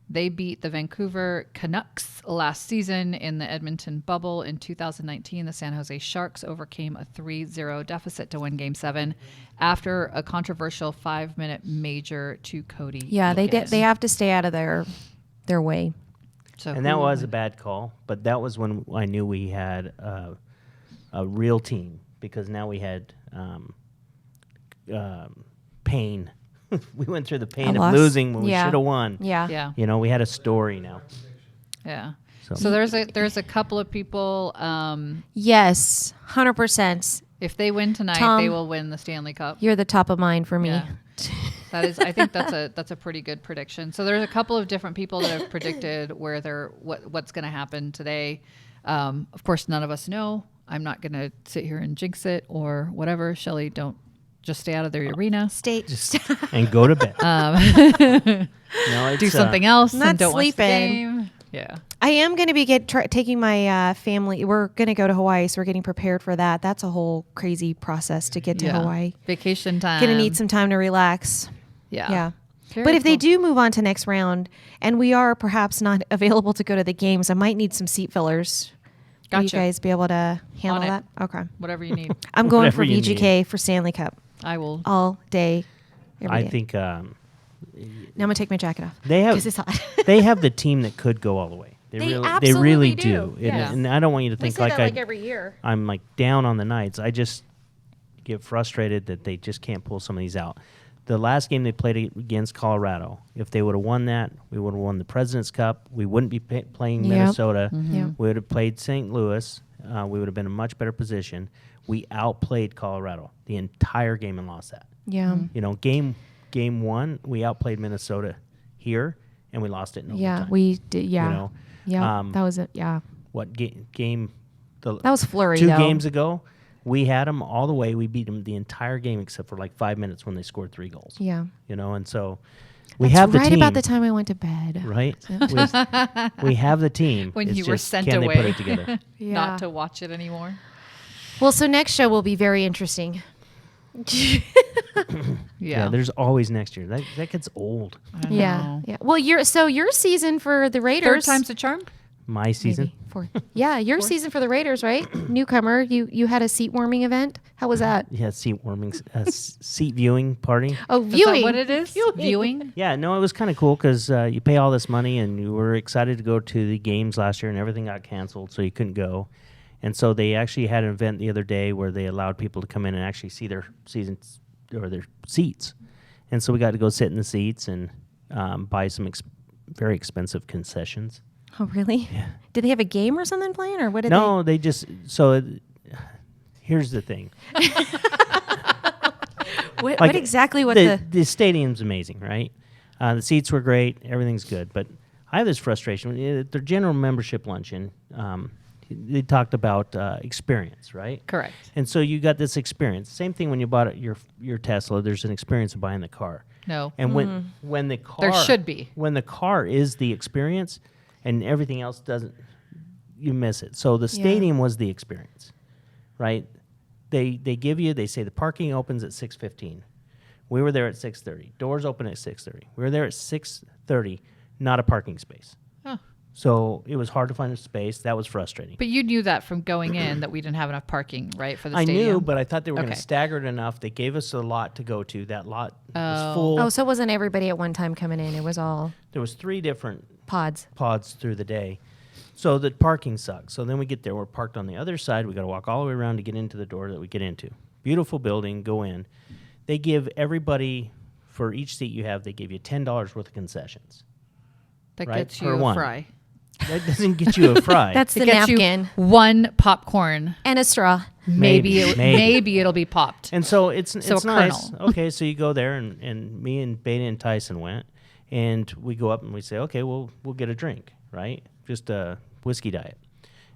They beat the Vancouver Canucks last season in the Edmonton bubble. In 2019, the San Jose Sharks overcame a 3-0 deficit to win Game 7 after a controversial 5-minute major to Cody. Yeah, they Lucas. they have to stay out of their way. So And that who was a would- bad call, but that was when I knew we had a real team, because now we had pain. We went through the pain of loss? losing when Yeah. we should have won. Yeah. Yeah. You know, we had a story now. Yeah. So- So there's a couple of people. Yes, 100%. If they win tonight, Tom, they will win the Stanley Cup. You're the top of mind for me. Yeah. That is, I think that's a pretty good prediction. So there's a couple of different people that have predicted where what's going to happen today. Of course, none of us know. I'm not going to sit here and jinx it or whatever. Shelley, don't just stay out of their arena. Stay. And go to bed. No, it's, Do something else. not and don't watch the sleeping. game. Yeah. I am going to be taking my family. We're going to go to Hawaii, so we're getting prepared for that. That's a whole crazy process to get to Yeah. Hawaii. Vacation time. Going to need some time to relax. Yeah. Yeah. Very But if they cool. do move on to next round, and we are perhaps not available to go to the games, I might need some seat fillers. Will you Gotcha. guys be able to handle On it. that? Okay. Whatever you need, I'm going Whatever for you VGK for Stanley Cup I will. all day, every I day. think Now I'm going to take my jacket off. they have 'cause it's hot. they have the team that could go all the way. They really absolutely do. do. And, Yes. and I don't want you to We think say like that like every year. I'm like down on the Knights. I just get frustrated that they just can't pull some of these out. The last game they played against Colorado, if they would have won that, we would have won the President's Cup. We wouldn't be playing Yep. Minnesota. Yep. We would have played St. Louis. We would have been in a much better position. We outplayed Colorado the entire game and lost that. Yeah. You know, game one, we outplayed Minnesota here, and we lost it in Yeah, overtime. we did. Yeah. You know, Yeah. That was it. Yeah. what game? That was flurry, Two though. games ago, we had them all the way. We beat them the entire game except for like 5 minutes when they scored 3 goals. Yeah. You know, and so we That's have the right team. about the time I went to bed. Right? we have the team. When It's you were just, sent can away. they put it together? Yeah. Not to watch it anymore. Well, so next show will be very interesting. Yeah. There's always next year. That gets old. I Yeah. know. Yeah. Well, your season for the Third Raiders. time's a charm. My season. Maybe. Fourth. Yeah, your season for the Raiders, right? Newcomer. You had a seat warming event. How was that? Yeah, seat warming, seat viewing party. Oh, Is that viewing. what it is? Viewing. Yeah, no, it was kind of cool because you pay all this money, and you were excited to go to the games last year, and everything got canceled, so you couldn't go. And so they actually had an event the other day where they allowed people to come in and actually see their seasons or their seats. And so we got to go sit in the seats and buy some very expensive concessions. Oh, really? Yeah. Did they have a game or something playing, or what did No, they just here's the thing. they? What Like, exactly? What the stadium's amazing, right? The seats were great, everything's good, but I have this frustration. Their general membership luncheon, they talked about experience, right? Correct. And so you got this experience. Same thing when you bought your Tesla. There's an experience of buying the car. No. And when the car There should be. when the car is the experience, and everything else doesn't, you miss it. So the stadium was the experience, right? They give you. They say the parking opens at 6:15. We were there at 6:30. Doors open at 6:30. We were there at 6:30. Not a parking space. Oh. So it was hard to find a space. That was frustrating. But you knew that from going in that we didn't have enough parking, right, for the I stadium? knew, but I thought they were going Okay. to stagger it enough. They gave us a lot to go to. That lot was full. Oh, so it wasn't everybody at one time coming in. It was all There was 3 different pods. pods through the day. So the parking sucks. So then we get there. We're parked on the other side. We got to walk all the way around to get into the door that we get into. Beautiful building. Go in. They give everybody, for each seat you have, they give you $10 worth of concessions. That right, gets you per a one. fry. That doesn't get you a fry. That's It the gets napkin you one popcorn. and a straw. Maybe Maybe. it'll be popped. And so it's a nice. kernel. Okay, so you go there, and me and Beta and Tyson went, and we go up and we say, okay, we'll get a drink, right? Just a whiskey diet.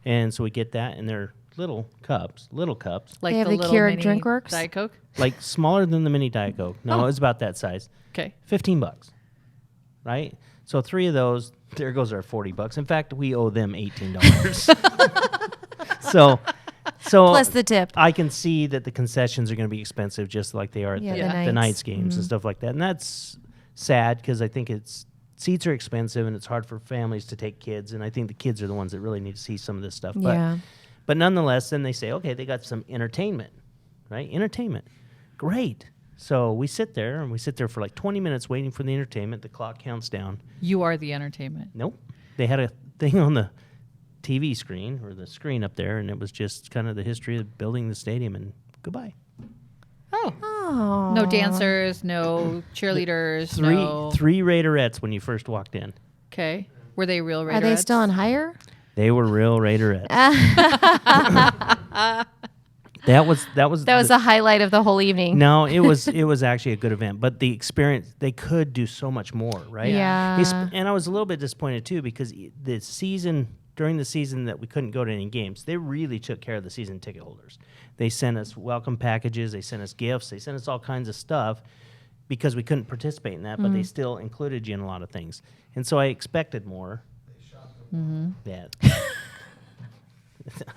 And so we get that, and they're little cups, Like They have the the little Keurig mini Drink Works? Diet Coke. like smaller than the mini Diet Coke. No, Oh. it was about that size. Okay. $15, right? So 3 of those, there goes our $40. In fact, we owe them $18. so Plus the tip. I can see that the concessions are going to be expensive, just like they are at Yeah, the the Knights. Knights games and stuff like that. And that's sad because I think seats are expensive and it's hard for families to take kids. And I think the kids are the ones that really need to see some of this stuff. Yeah. But nonetheless, then they say, okay, they got some entertainment, right? Entertainment. Great. So we sit there for like 20 minutes waiting for the entertainment. The clock counts down. You are the entertainment. Nope. They had a thing on the TV screen or the screen up there, and it was just kind of the history of building the stadium, and goodbye. Oh. Oh. No dancers, no cheerleaders, no. Three Raiderettes when you first walked in. Okay. Were they real Raiderettes? Are they still on hire? They were real Raiderettes. That was That was the highlight of the whole evening. No, it was actually a good event, but the experience, they could do so much more, right? Yeah. And I was a little bit disappointed too because during the season that we couldn't go to any games, they really took care of the season ticket holders. They sent us welcome packages, they sent us gifts, they sent us all kinds of stuff because we couldn't participate in that, but they still included you in a lot of things. And so I expected more. Yeah.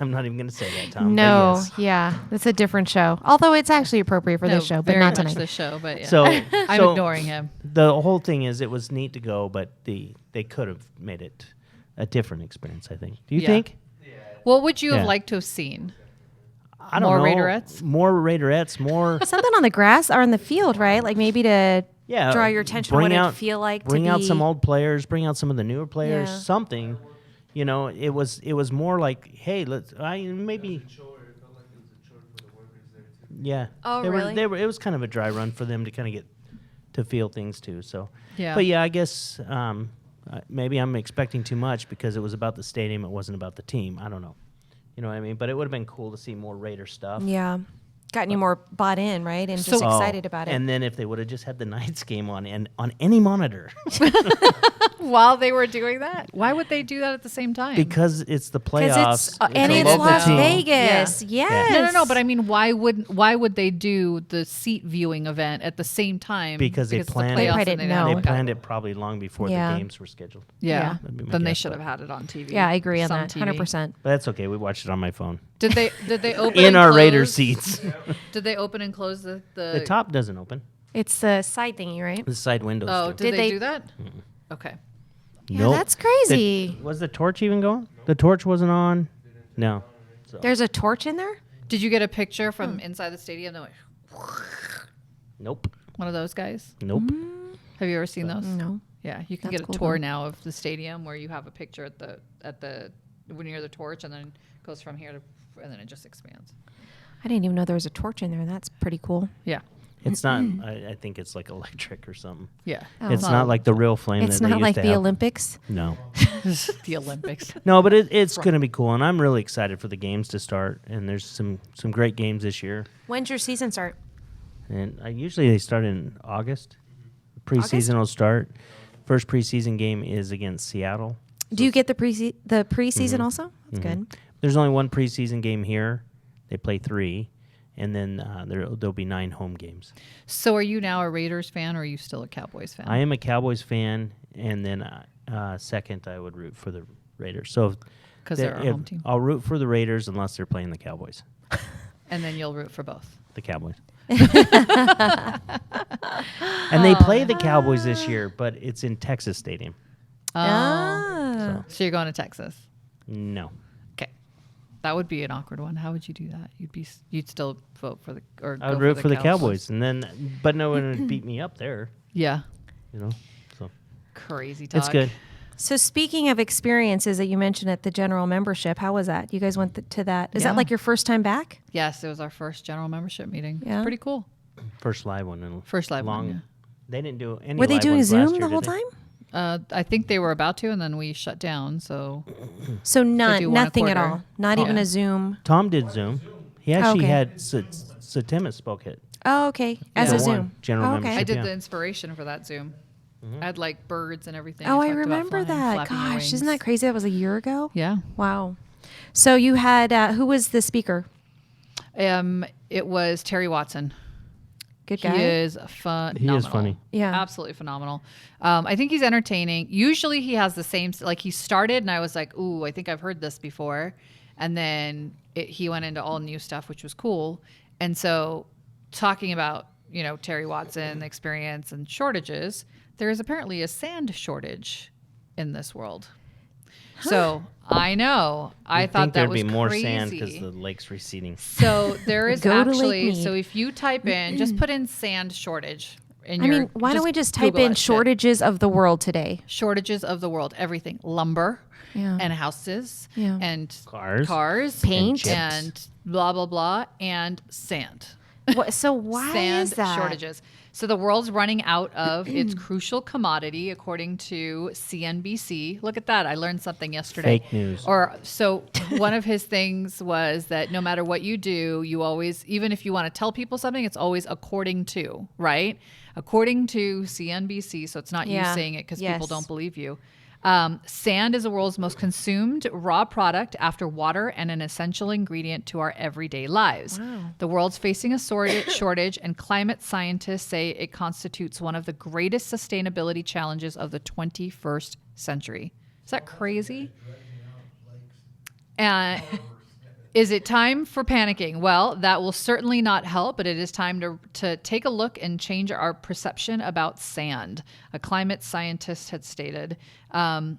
I'm not even going to say that, Tom. but No, yes. yeah, it's a different show. Although it's actually appropriate for No, this show, but very not much tonight. this show, but yeah. So I'm so ignoring him. The whole thing is, it was neat to go, but they could have made it a different experience, I think. Do you Yeah. think? What would you Yeah. have liked to have seen? I don't More know. Raiderettes? More Raiderettes, more Something on the grass or in the field, right? Like maybe to draw your attention to what bring it'd out- feel like Bring to out be. some old players, bring out some of the newer players, Yeah. something. You know, it was more like, hey, maybe. Yeah. Oh, they really? It was kind of a dry run for them to kind of get to feel things too. So. Yeah. But yeah, I guess maybe I'm expecting too much because it was about the stadium. It wasn't about the team. I don't know. You know what I mean? But it would have been cool to see more Raider stuff. Yeah. Gotten you more bought in, right? And just excited about it. And then if they would have just had the Knights game on any monitor. While they were doing that, why would they do that at the same time? Because it's the playoffs. And a it's local Las team. Vegas. Yeah. Yes. No. But I mean, why would they do the seat viewing event at the same time? Because they it's the planned playoffs They probably and didn't didn't know. have They it. planned it probably long before Yeah. the games were scheduled. Yeah. That'd be my Then they guess, should but- have had it on TV. Yeah, I agree on Some that. TV. 100%. But that's okay. We watched it on my phone. Did they open In and our close? Raider seats. Did they open and close the The top doesn't open. It's the side thingy, right? The side windows Oh, do. did Did they they- do that? Okay. Yeah, Nope. that's crazy. Was the torch even going? The torch wasn't on? No. So. There's a torch in there? Did you get a picture from inside the stadium? That went, Nope. one of those guys? Nope. Have you ever seen those? No. Yeah, you can That's get a cool, tour though. now of the stadium where you have a picture at the when you're the torch, and then it goes from here to, and then it just expands. I didn't even know there was a torch in there. That's pretty cool. Yeah, It's not. I think it's like electric or something. yeah. Oh. It's not like the real flame It's that they not used like to the have. Olympics. No. The Olympics. No, but it's going to be cool, and I'm really excited for the games to start. And there's some great games this year. When's your season start? And usually they start in August. Preseason will start. First preseason game is against Seattle. Do you get the preseason also? That's good. There's only one preseason game here. They play 3, and then there'll be 9 home games. So, are you now a Raiders fan, or are you still a Cowboys fan? I am a Cowboys fan, and then second I would root for the Raiders. So because they're our home team, I'll root for the Raiders unless they're playing the Cowboys. and then you'll root for both. The Cowboys. And they play the Cowboys this year, but it's in Texas Stadium. Ah. So you're going to Texas? No. Okay, that would be an awkward one. How would you do that? You'd still vote for the or I would go root for the Cowboys, and then but no one would beat me up there. Yeah, You know, so crazy talk. it's good. So speaking of experiences that you mentioned at the general membership, how was that? You guys went to that. Is Yeah. that like your first time back? Yes, it was our first general membership meeting. Yeah. It's pretty cool. First live one. And First live long. one, yeah. They didn't do any. Were they live doing ones last Zoom year, the whole did they? time? I think they were about to, and then we shut down. So So do one a nothing at quarter. all. Not even Yeah. a Zoom. Tom did Zoom. He actually Okay. had Satimet spoke it. Oh, okay. As Yeah. a The Zoom. one, general Oh, okay. membership. I did yeah. the inspiration for that Zoom. I had like birds and everything. Oh, I talked about remember flying, that. flapping your Gosh, isn't wings. that crazy? That was a year ago. Yeah. Wow. So you had who was the speaker? It was Terry Watson. Good guy. He is phenomenal. He is funny. Yeah. Absolutely phenomenal. I think he's entertaining. Usually he has the same, like he started and I was like, ooh, I think I've heard this before. And then he went into all new stuff, which was cool. And so talking about, Terry Watson, the experience and shortages, there is apparently a sand shortage in this world. So I know. I You'd thought think that there'd was be more crazy. sand because the lake's receding. So there is Go to Lake actually, Mead. so if you type in, just put in sand shortage. I mean, why don't we just type Google in that shit. shortages of the world today? Shortages of the world, everything, lumber Yeah. and houses Yeah. and Cars. Paint. and blah, blah, blah, and sand. So why Sand is that? shortages. So the world's running out of its crucial commodity, according to CNBC. Look at that. I learned something yesterday. Fake news. So one of his things was that no matter what you do, you always, even if you want to tell people something, it's always according to, right? According to CNBC. So it's not you Yeah. saying it because Yes. people don't believe you. Sand is the world's most consumed raw product after water and an essential ingredient to our everyday lives. Wow. The world's facing a shortage, and climate scientists say it constitutes one of the greatest sustainability challenges of the 21st century. Is that crazy? Is it time for panicking? Well, that will certainly not help, but it is time to take a look and change our perception about sand, a climate scientist had stated. And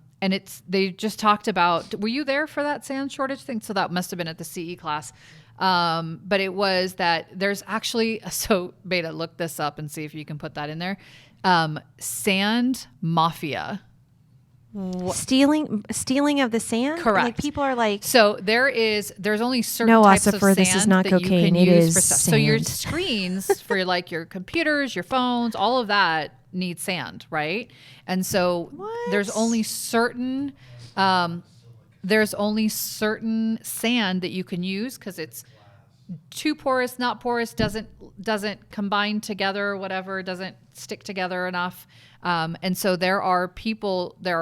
they just talked about, were you there for that sand shortage thing? So that must have been at the CE class. But it was that there's actually, so Beta, look this up and see if you can put that in there. Sand Mafia. Stealing of the sand? Correct. Like people are like, So there's only certain No, types of Ossifer, sand this is not that you cocaine. can It use is for stuff. So your sand. screens for like your computers, your phones, all of that need sand, right? And so there's only certain sand that you can use because it's too porous, not porous, doesn't combine together, whatever, doesn't stick together enough. And so there are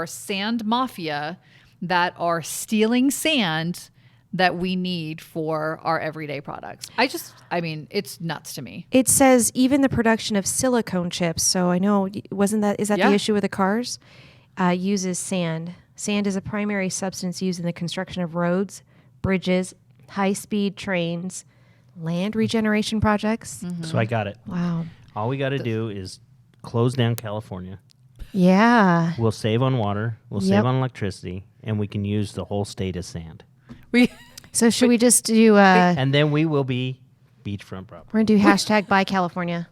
sand mafia that are stealing sand that we need for our everyday products. It's nuts to me. it says even the production of silicone chips. So I know, is that Yeah. the issue with the cars? Uses sand. Sand is a primary substance used in the construction of roads, bridges, high-speed trains, land regeneration projects. So I got it. Wow. All we got to do is close down California. Yeah. We'll save on water. We'll Yep. save on electricity, and we can use the whole state as sand. So should we just do, And then we will be beachfront property. we're going to do hashtag Buy California.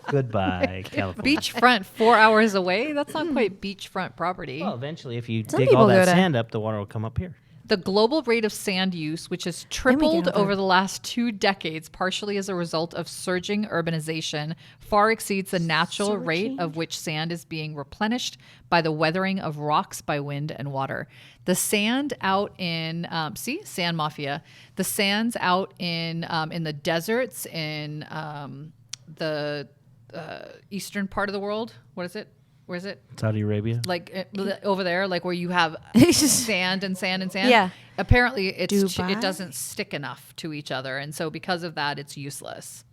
Goodbye, California. Beachfront 4 hours away? That's not quite beachfront property. Well, eventually, if you Some dig people all that go to- sand up, the water will come up here. The global rate of sand use, which has we tripled get out over there. the last 2 decades, partially as a result of surging urbanization, far exceeds the natural rate of which sand is being replenished by the weathering of rocks by wind and water. The sand out in, sand mafia. The sands out in the deserts in the eastern part of the world. What is it? Where is it? Saudi Arabia. Like over there, like where you have sand and sand and sand. Yeah. Apparently, it Dubai? doesn't stick enough to each other, and so because of that, it's useless.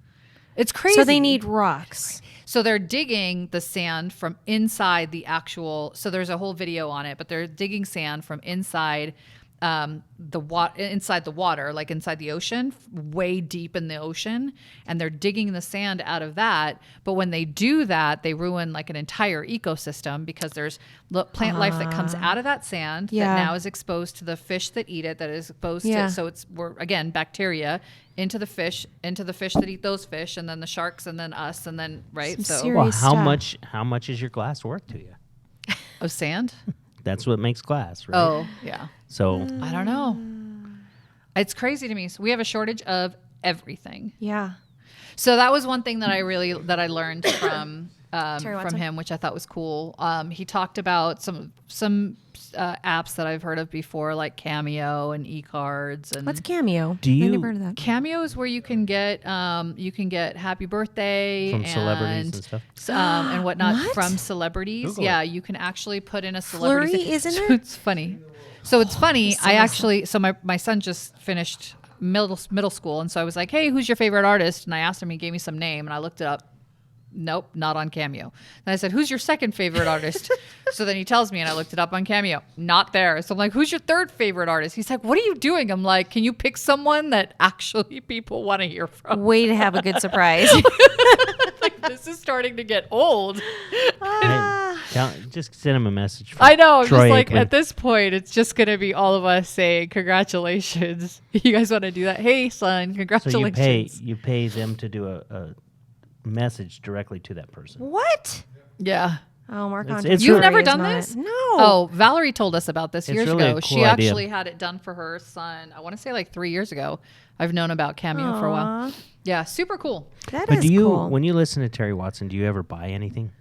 It's crazy. So they need rocks. So they're digging the sand from inside the actual. So there's a whole video on it, but they're digging sand from inside inside the water, like inside the ocean, way deep in the ocean, and they're digging the sand out of that. But when they do that, they ruin like an entire ecosystem because there's plant life that comes out of that sand Yeah. that now is exposed to the fish that eat it, that is exposed Yeah. to. So we're again bacteria into the fish that eat those fish, and then the sharks, and then us, and then right. Some So serious- Well, stuff. how much is your glass worth to you? of sand. That's what makes glass, right? Oh yeah. So I don't know. It's crazy to me. So we have a shortage of everything. Yeah. So that was one thing that I learned from Terry Watson? him, which I thought was cool. He talked about some apps that I've heard of before, like Cameo and eCards. And What's Cameo? Do I you- never heard of that. Cameo is where you can get happy birthday From celebrities and stuff? And whatnot What? from celebrities. Google Yeah, it. you can actually put in a celebrity. Flurry, isn't So it? it's funny. So it's funny. My son just finished middle school, and so I was like, "Hey, who's your favorite artist?" And I asked him. He gave me some name, and I looked it up. Nope, not on Cameo. Then I said, "Who's your second favorite artist?" So then he tells me, and I looked it up on Cameo. Not there. So I'm like, "Who's your third favorite artist?" He's like, "What are you doing?" I'm like, "Can you pick someone that actually people want to hear from?" Way to have a good surprise. Like, this is starting to get old. just send him a message. From I know. I'm Troy just like, Aikman. at this point, it's just going to be all of us saying, "Congratulations." You guys want to do that? Hey, son, So congratulations. you pay them to do a message directly to that person. What? Yeah. Oh, Mark It's- Andre it's You've really- never is done not- this? No. Oh, Valerie told us about this It's years really a ago. cool She idea. actually had it done for her son. I want to say like 3 years ago. I've known about Cameo for a while. Aw, Yeah, super cool. that But is do you, cool. when you listen to Terry Watson, do you ever buy anything?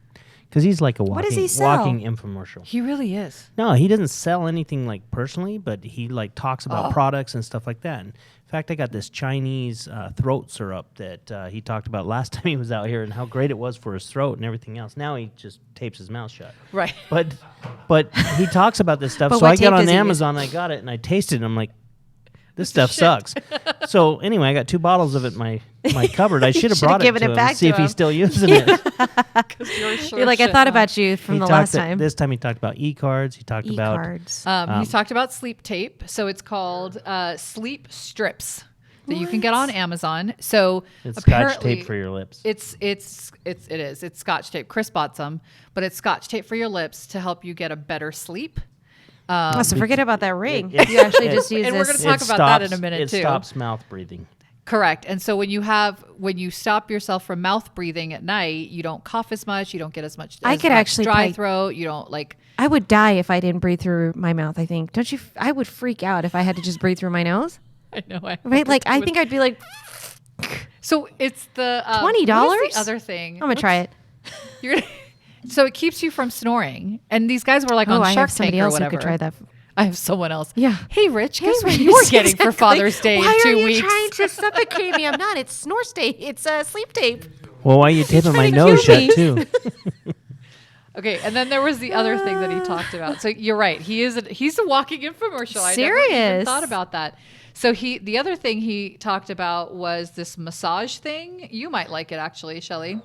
Because he's like a What does walking, he sell? walking infomercial. He really is. No, he doesn't sell anything like personally, but he like talks about products and stuff like that. And in fact, I got this Chinese throat syrup that he talked about last time he was out here and how great it was for his throat and everything else. Now he just tapes his mouth shut. Right. But he talks about this stuff. But So what I tape got on does he use? Amazon, I got it, and I tasted it. And I'm like, this stuff sucks. So anyway, I got 2 bottles of it in my cupboard. I should have Should've brought it given to it him back and see to if he's him. still using it. You're like, I thought about you from the last time. This time he talked about e-cards. He talked about E-cards. He's talked about sleep tape. So it's called sleep strips that you can get on Amazon. So it's scotch apparently tape for your lips. It is. It's scotch tape. Chris bought some, but it's scotch tape for your lips to help you get a better sleep. So forget about that ring. it- you actually it- just use and we're this. gonna talk about that in a minute, it too. stops mouth breathing. Correct. And so when you stop yourself from mouth breathing at night, you don't cough as much. You don't get as much. I could actually dry throat. You don't like. I would die if I didn't breathe through my mouth. I think. Don't you? I would freak out if I had to just breathe through my nose. I know. Right? Like I think I'd be like. So it's the $20. what is the other thing. I'm gonna try it. So it keeps you from snoring. And these guys were like on I Shark have somebody Tank or else whatever. who could try that. I have someone else. Yeah. Hey, Rich, guess what Rich, you're getting for exactly. Father's Day Why in 2 are you weeks? trying to suffocate me? I'm not. It's snore tape. It's sleep tape. Well, why are you taping my trying to nose kill shut me. too? Okay, and then there was the other thing that he talked about. So you're right. He's a walking infomercial. I never even Serious. thought about that. So the other thing he talked about was this massage thing. You might like it actually, Shelley.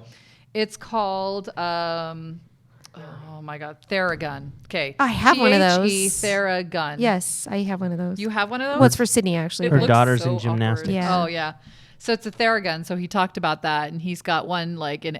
It's called oh my God, Theragun. Okay. I have one of those. Theragun. Yes, I have one of those. You have one of those? Well, it's for Sydney actually. It Her looks daughter's so in gymnastics. awkward. Yeah. Oh yeah. So it's a Theragun. So he talked about that, and he's got one like in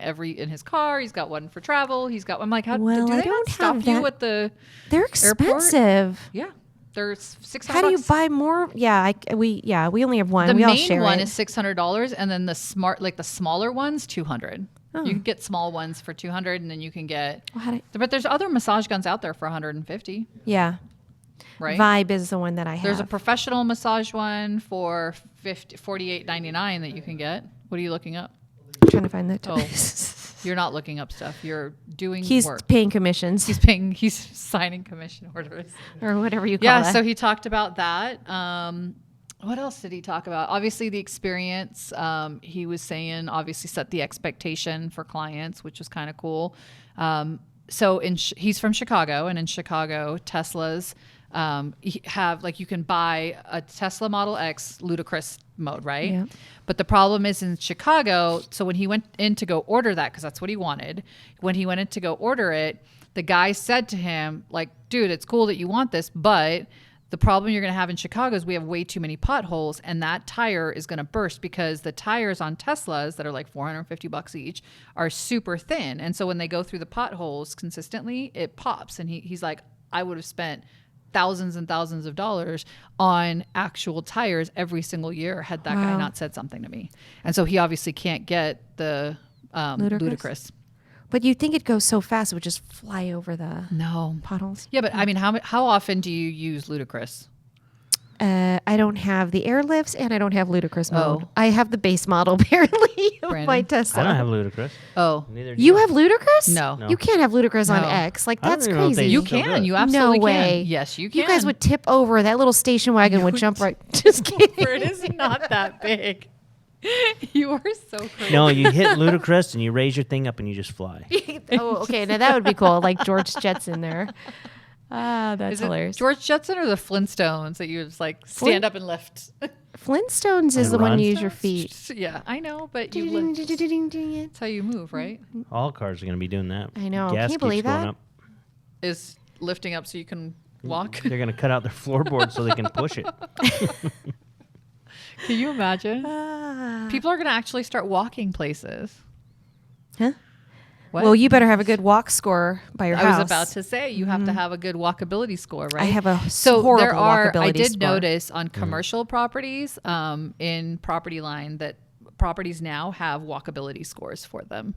his car. He's got one for travel. He's got. I'm like, how Well, do I they don't not stop have you that. at the? They're expensive. Yeah, they're $600. How do you buy more? Yeah, we only have one. The we all main share one it. is $600, and then the smaller ones $200. Oh. You can get small ones for $200, and then you can get. Well, But there's other massage guns out there for $150, yeah. right? Vibe is the one that I have. There's a professional massage one for $48.99 that you can get. What are you looking up? I'm trying to find that. Oh. You're not looking up stuff. You're doing He's work. paying commissions He's signing commission orders. or whatever you call Yeah, that. so he talked about that. What else did he talk about? Obviously, the experience. He was saying, obviously, set the expectation for clients, which was kind of cool. So he's from Chicago, and in Chicago, Teslas have you can buy a Tesla Model X ludicrous mode, right? Yeah. But the problem is in Chicago. So when he went in to go order that, because that's what he wanted, when he went in to go order it, the guy said to him, like, dude, it's cool that you want this, but the problem you're going to have in Chicago is we have way too many potholes, and that tire is going to burst because the tires on Teslas that are like $450 each are super thin. And so when they go through the potholes consistently, it pops. And he's like, I would have spent thousands and thousands of dollars on actual tires every single year had that guy not said something to me. And so he obviously can't get the ludicrous. But you think it goes so fast, it would just fly over the potholes? Yeah, but I mean, how often do you use ludicrous? I don't have the airlifts and I don't have ludicrous mode. I have the base model apparently of my Brandon? Tesla. I don't have ludicrous. Oh, Neither do You have ludicrous? No. You can't have ludicrous on No. X. Like I don't that's even know if crazy. they you still do can. it. You absolutely no way. can. Yes, you can. You guys would tip over. That little station wagon would jump right. Just kidding. It is not that big. You are so crazy. No, you hit ludicrous and you raise your thing up and you just fly. Oh, okay. Now that would be cool. Like George Jetson there. Ah, that's Is it hilarious. George Jetson or the Flintstones that you just like stand up and lift? Flintstones is And the one run. you use your feet. Yeah, I know, but you lift. That's how you move, right? All cars are going to be doing that. I know. Gas Can you keeps believe going that? up. Is lifting up so you can walk. They're going to cut out their floorboard so they can push it. Can you imagine? People are going to actually start walking places. Huh? What? Well, you better have a good walk score by your I house. was about to say you have to have a good walkability score, right? I have a so horrible there are. I walkability did score. notice on commercial properties, in Property Line, that properties now have walkability scores for them.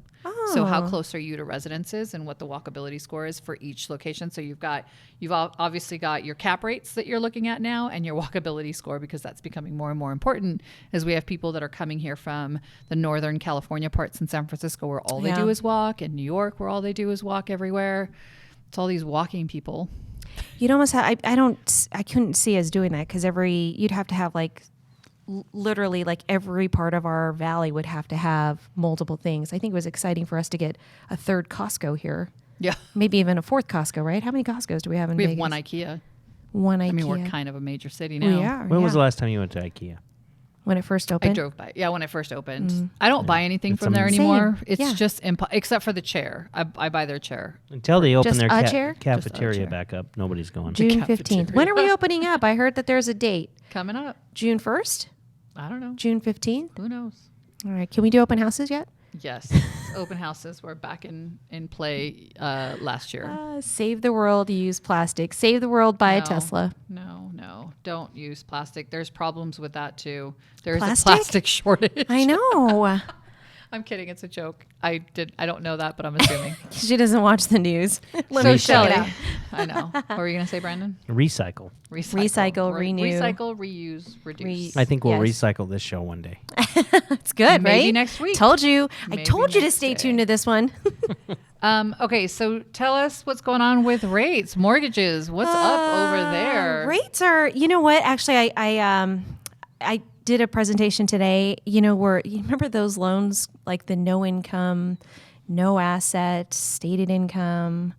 So how close are you to residences and what the walkability score is for each location? So you've obviously got your cap rates that you're looking at now and your walkability score, because that's becoming more and more important as we have people that are coming here from the Northern California parts in San Francisco where all they do is walk, and New York where all they do is walk everywhere. It's all these walking people. You'd almost have. I couldn't see us doing that because you'd have to have like. Literally, like every part of our valley would have to have multiple things. I think it was exciting for us to get a third Costco here. Yeah. Maybe even a fourth Costco, right? How many Costcos do we have in We Vegas? have one IKEA. One IKEA. I mean, we're kind of a major city now. We are. When was yeah. the last time you went to IKEA? When it first I opened? drove by. Yeah, when it first opened. I don't buy anything It's from there amazing. anymore. Same. It's Yeah. just except for the chair. I buy their chair. Until they open Just their a chair? cafeteria chair. back up, nobody's going. June cafeteria. 15th. When are we opening up? I heard that there's a date. Coming up. June 1st? I don't know. June 15th? Who knows? All right. Can we do open houses yet? Yes. Open houses were back in play last year. Save the world, use plastic. Save the world, buy a No. Tesla. No. Don't use plastic. There's problems with that too. There's Plastic? a plastic shortage. I know. I'm kidding. It's a joke. I don't know that, but I'm assuming. She doesn't watch the news. Let So me check it Shelley, out. I know. What were you going to say, Brandon? Recycle. Recycle, renew. Recycle, reuse, reduce. I think we'll Yes. recycle this show one day. It's good, Maybe right? next week. Told you. I Maybe told you to next stay day. tuned to this one. Okay, so tell us what's going on with rates, mortgages. What's up over there? Rates are, you know what? Actually, I did a presentation today. You remember those loans, like the no income, no asset, stated income,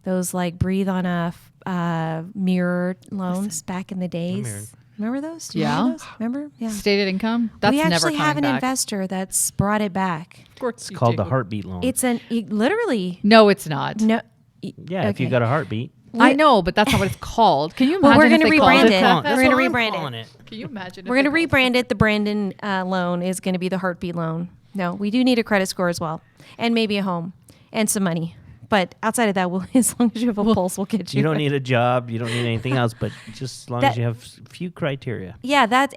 those like breathe on a mirror loans back in the days. Mirrored. Remember those? Do you Yeah. remember those? Remember? Yeah. Stated income? That's We never actually coming have an back. investor that's brought it back. Of course It's you called do. the heartbeat loan. Literally No, it's not. no. yeah, if you okay. got a heartbeat. I know, but that's not what it's called. Can you imagine? Well, we're if gonna they called rebrand it. that? We're gonna what I'm rebrand it. calling it. Can you imagine? We're going to rebrand it. The Brandon loan is going to be the heartbeat loan. No, we do need a credit score as well, and maybe a home and some money. But outside of that, as long as you have a pulse, we'll get you. You don't need a job. You don't need anything else, but just as long as you have a few criteria. Yeah, that's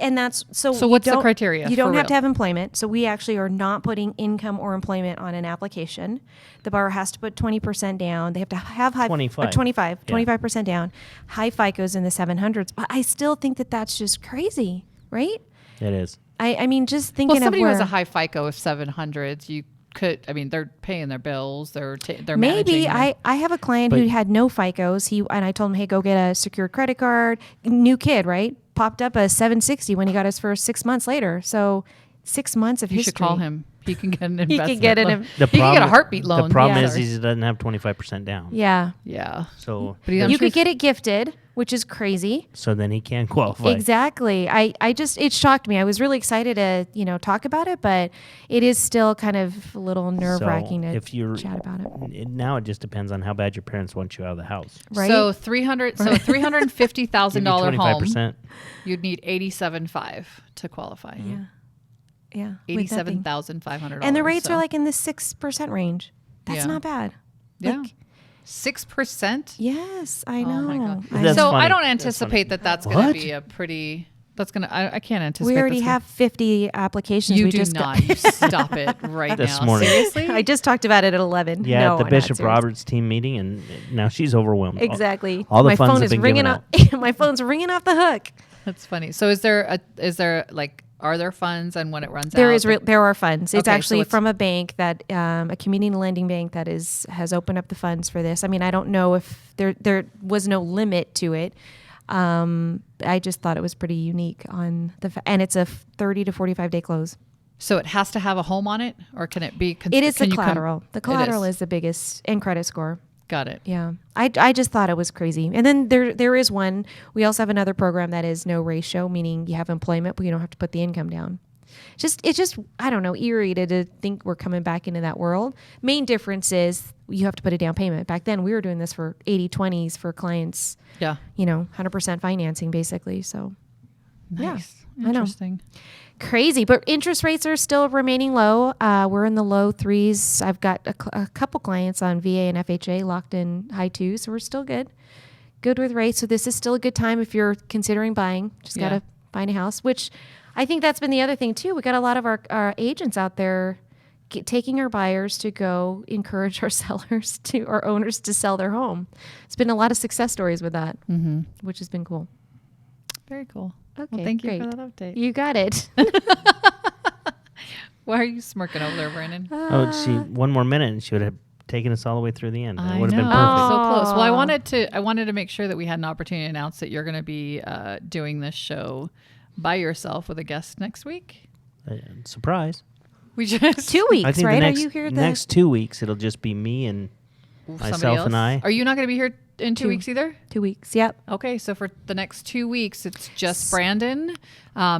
so. So you what's the don't- criteria You don't for have to real? have employment. So we actually are not putting income or employment on an application. The borrower has to put 20% down. They have to have high 25. 25% down. High FICOs in the 700s. But I still think that that's just crazy, right? It is. I mean, just Well, thinking of somebody who where has a high FICO of 700s, you could. I mean, they're paying their bills. They're maybe managing. I have a client who But- had no FICOs. And I told him, hey, go get a secured credit card. New kid, right? Popped up a 760 when he got his first 6 months later. So 6 months of You history. should call him. He can get an He investment. could get an. loan. The He can get a heartbeat loan. The problem Yeah. is he doesn't have 25% down. Yeah. Yeah. So But I'm You sure could get it gifted, which is crazy. so then he can qualify. Exactly. I just, it shocked me. I was really excited to, talk about it, but it is still kind of a little nerve wracking to if you're chat about it. now it just depends on how bad your parents want you out of the house. Right? So $350,000 home, 25%. you'd need 87.5 to qualify. yeah. Yeah. with nothing. $87,500. And the rates are like in the 6% range. That's Yeah. not bad. Yeah. Like, 6%. yes, I know. Oh my god! I That's So know. I funny. don't That's anticipate funny. that's going to What? be a pretty. That's gonna. I can't anticipate. We already that's gonna- have 50 applications. You we do just not. Got You stop it right This now. morning. Seriously? I just talked about it at 11. Yeah, No, at the not Bishop serious. Roberts team meeting, and now she's overwhelmed. Exactly. All the my funds phone have is been ringing given off. My phone's ringing off the hook. That's funny. So is there are there funds, and when it runs There out? is there are funds. It's Okay, so actually it's- from a bank that a community lending bank that has opened up the funds for this. I mean, I don't know if there was no limit to it. I just thought it was pretty unique on and it's a 30 to 45 day close. So it has to have a home on it, or can it be? It is can the you collateral. The It collateral is the biggest and credit score. Got it. Yeah. I just thought it was crazy. And then there is one. We also have another program that is no ratio, meaning you have employment, but you don't have to put the income down. It's just I don't know, eerie to think we're coming back into that world. Main difference is you have to put a down payment. Back then we were doing this for 80/20s for clients, Yeah. 100% financing basically. So Nice. I know. Interesting. crazy, but interest rates are still remaining low. We're in the low 3s. I've got a couple clients on VA and FHA locked in high 2s, so we're still good with rates. So this is still a good time if you're considering buying. Just got to find a house, which I think that's been the other thing too. We got a lot of our agents out there taking our buyers to go encourage our sellers our owners to sell their home. It's been a lot of success stories with that, which has been cool. Very cool. Okay, Well, thank you great. for that update. You got it. Why are you smirking over there, Brandon? Oh, she one more minute and she would have taken us all the way through the end. It I would have been know. perfect. So close. Well, Aw. I wanted to make sure that we had an opportunity to announce that you're going to be doing this show by yourself with a guest next week. Surprise. We just 2 I weeks, think right? the next, Are you here? next 2 weeks it'll just be me and somebody myself else. and I. Are you not going to be here in 2 2. weeks either? 2 weeks. Yep. Okay, so for the next 2 weeks, it's just Brandon,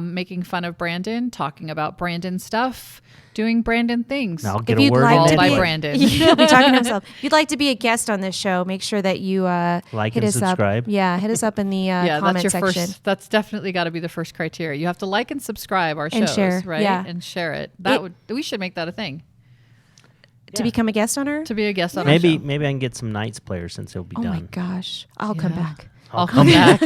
making fun of Brandon, talking about Brandon stuff, doing Brandon things. I'll get If a you'd word like in All to by be- Brandon. He'll be talking to himself. If you'd like to be a guest on this show, make sure that you Like hit and us subscribe. up. Yeah, hit us up in the Yeah, comment that's your section. first. That's definitely got to be the first criteria. You have to like and subscribe our And shows, share, right? yeah. And share it. We should make that a thing To become a guest on our. to be a guest on Maybe our show. maybe I can get some Knights players since it'll be Oh done. my gosh, I'll come Yeah. back. I'll come back.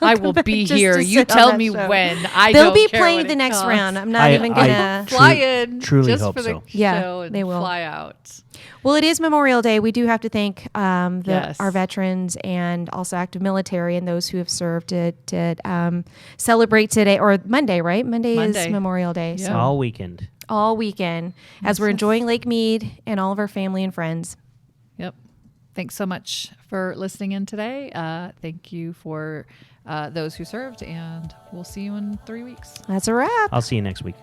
I will be Just here. to You sit on tell that me show. when. I They'll don't be care playing what the it next costs. round. I'm not even gonna. Fly in truly just hope for the so. Yeah, show and they will. fly out. Well, it is Memorial Day. We do have to thank Yes. our veterans and also active military and those who have served to celebrate today or Monday, right? Monday is Monday. Memorial Day. Yeah. So All weekend. all weekend as we're enjoying Lake Mead and all of our family and friends. Yep. Thanks so much for listening in today. Thank you for those who served, and we'll see you in 3 weeks. That's a wrap. I'll see you next week.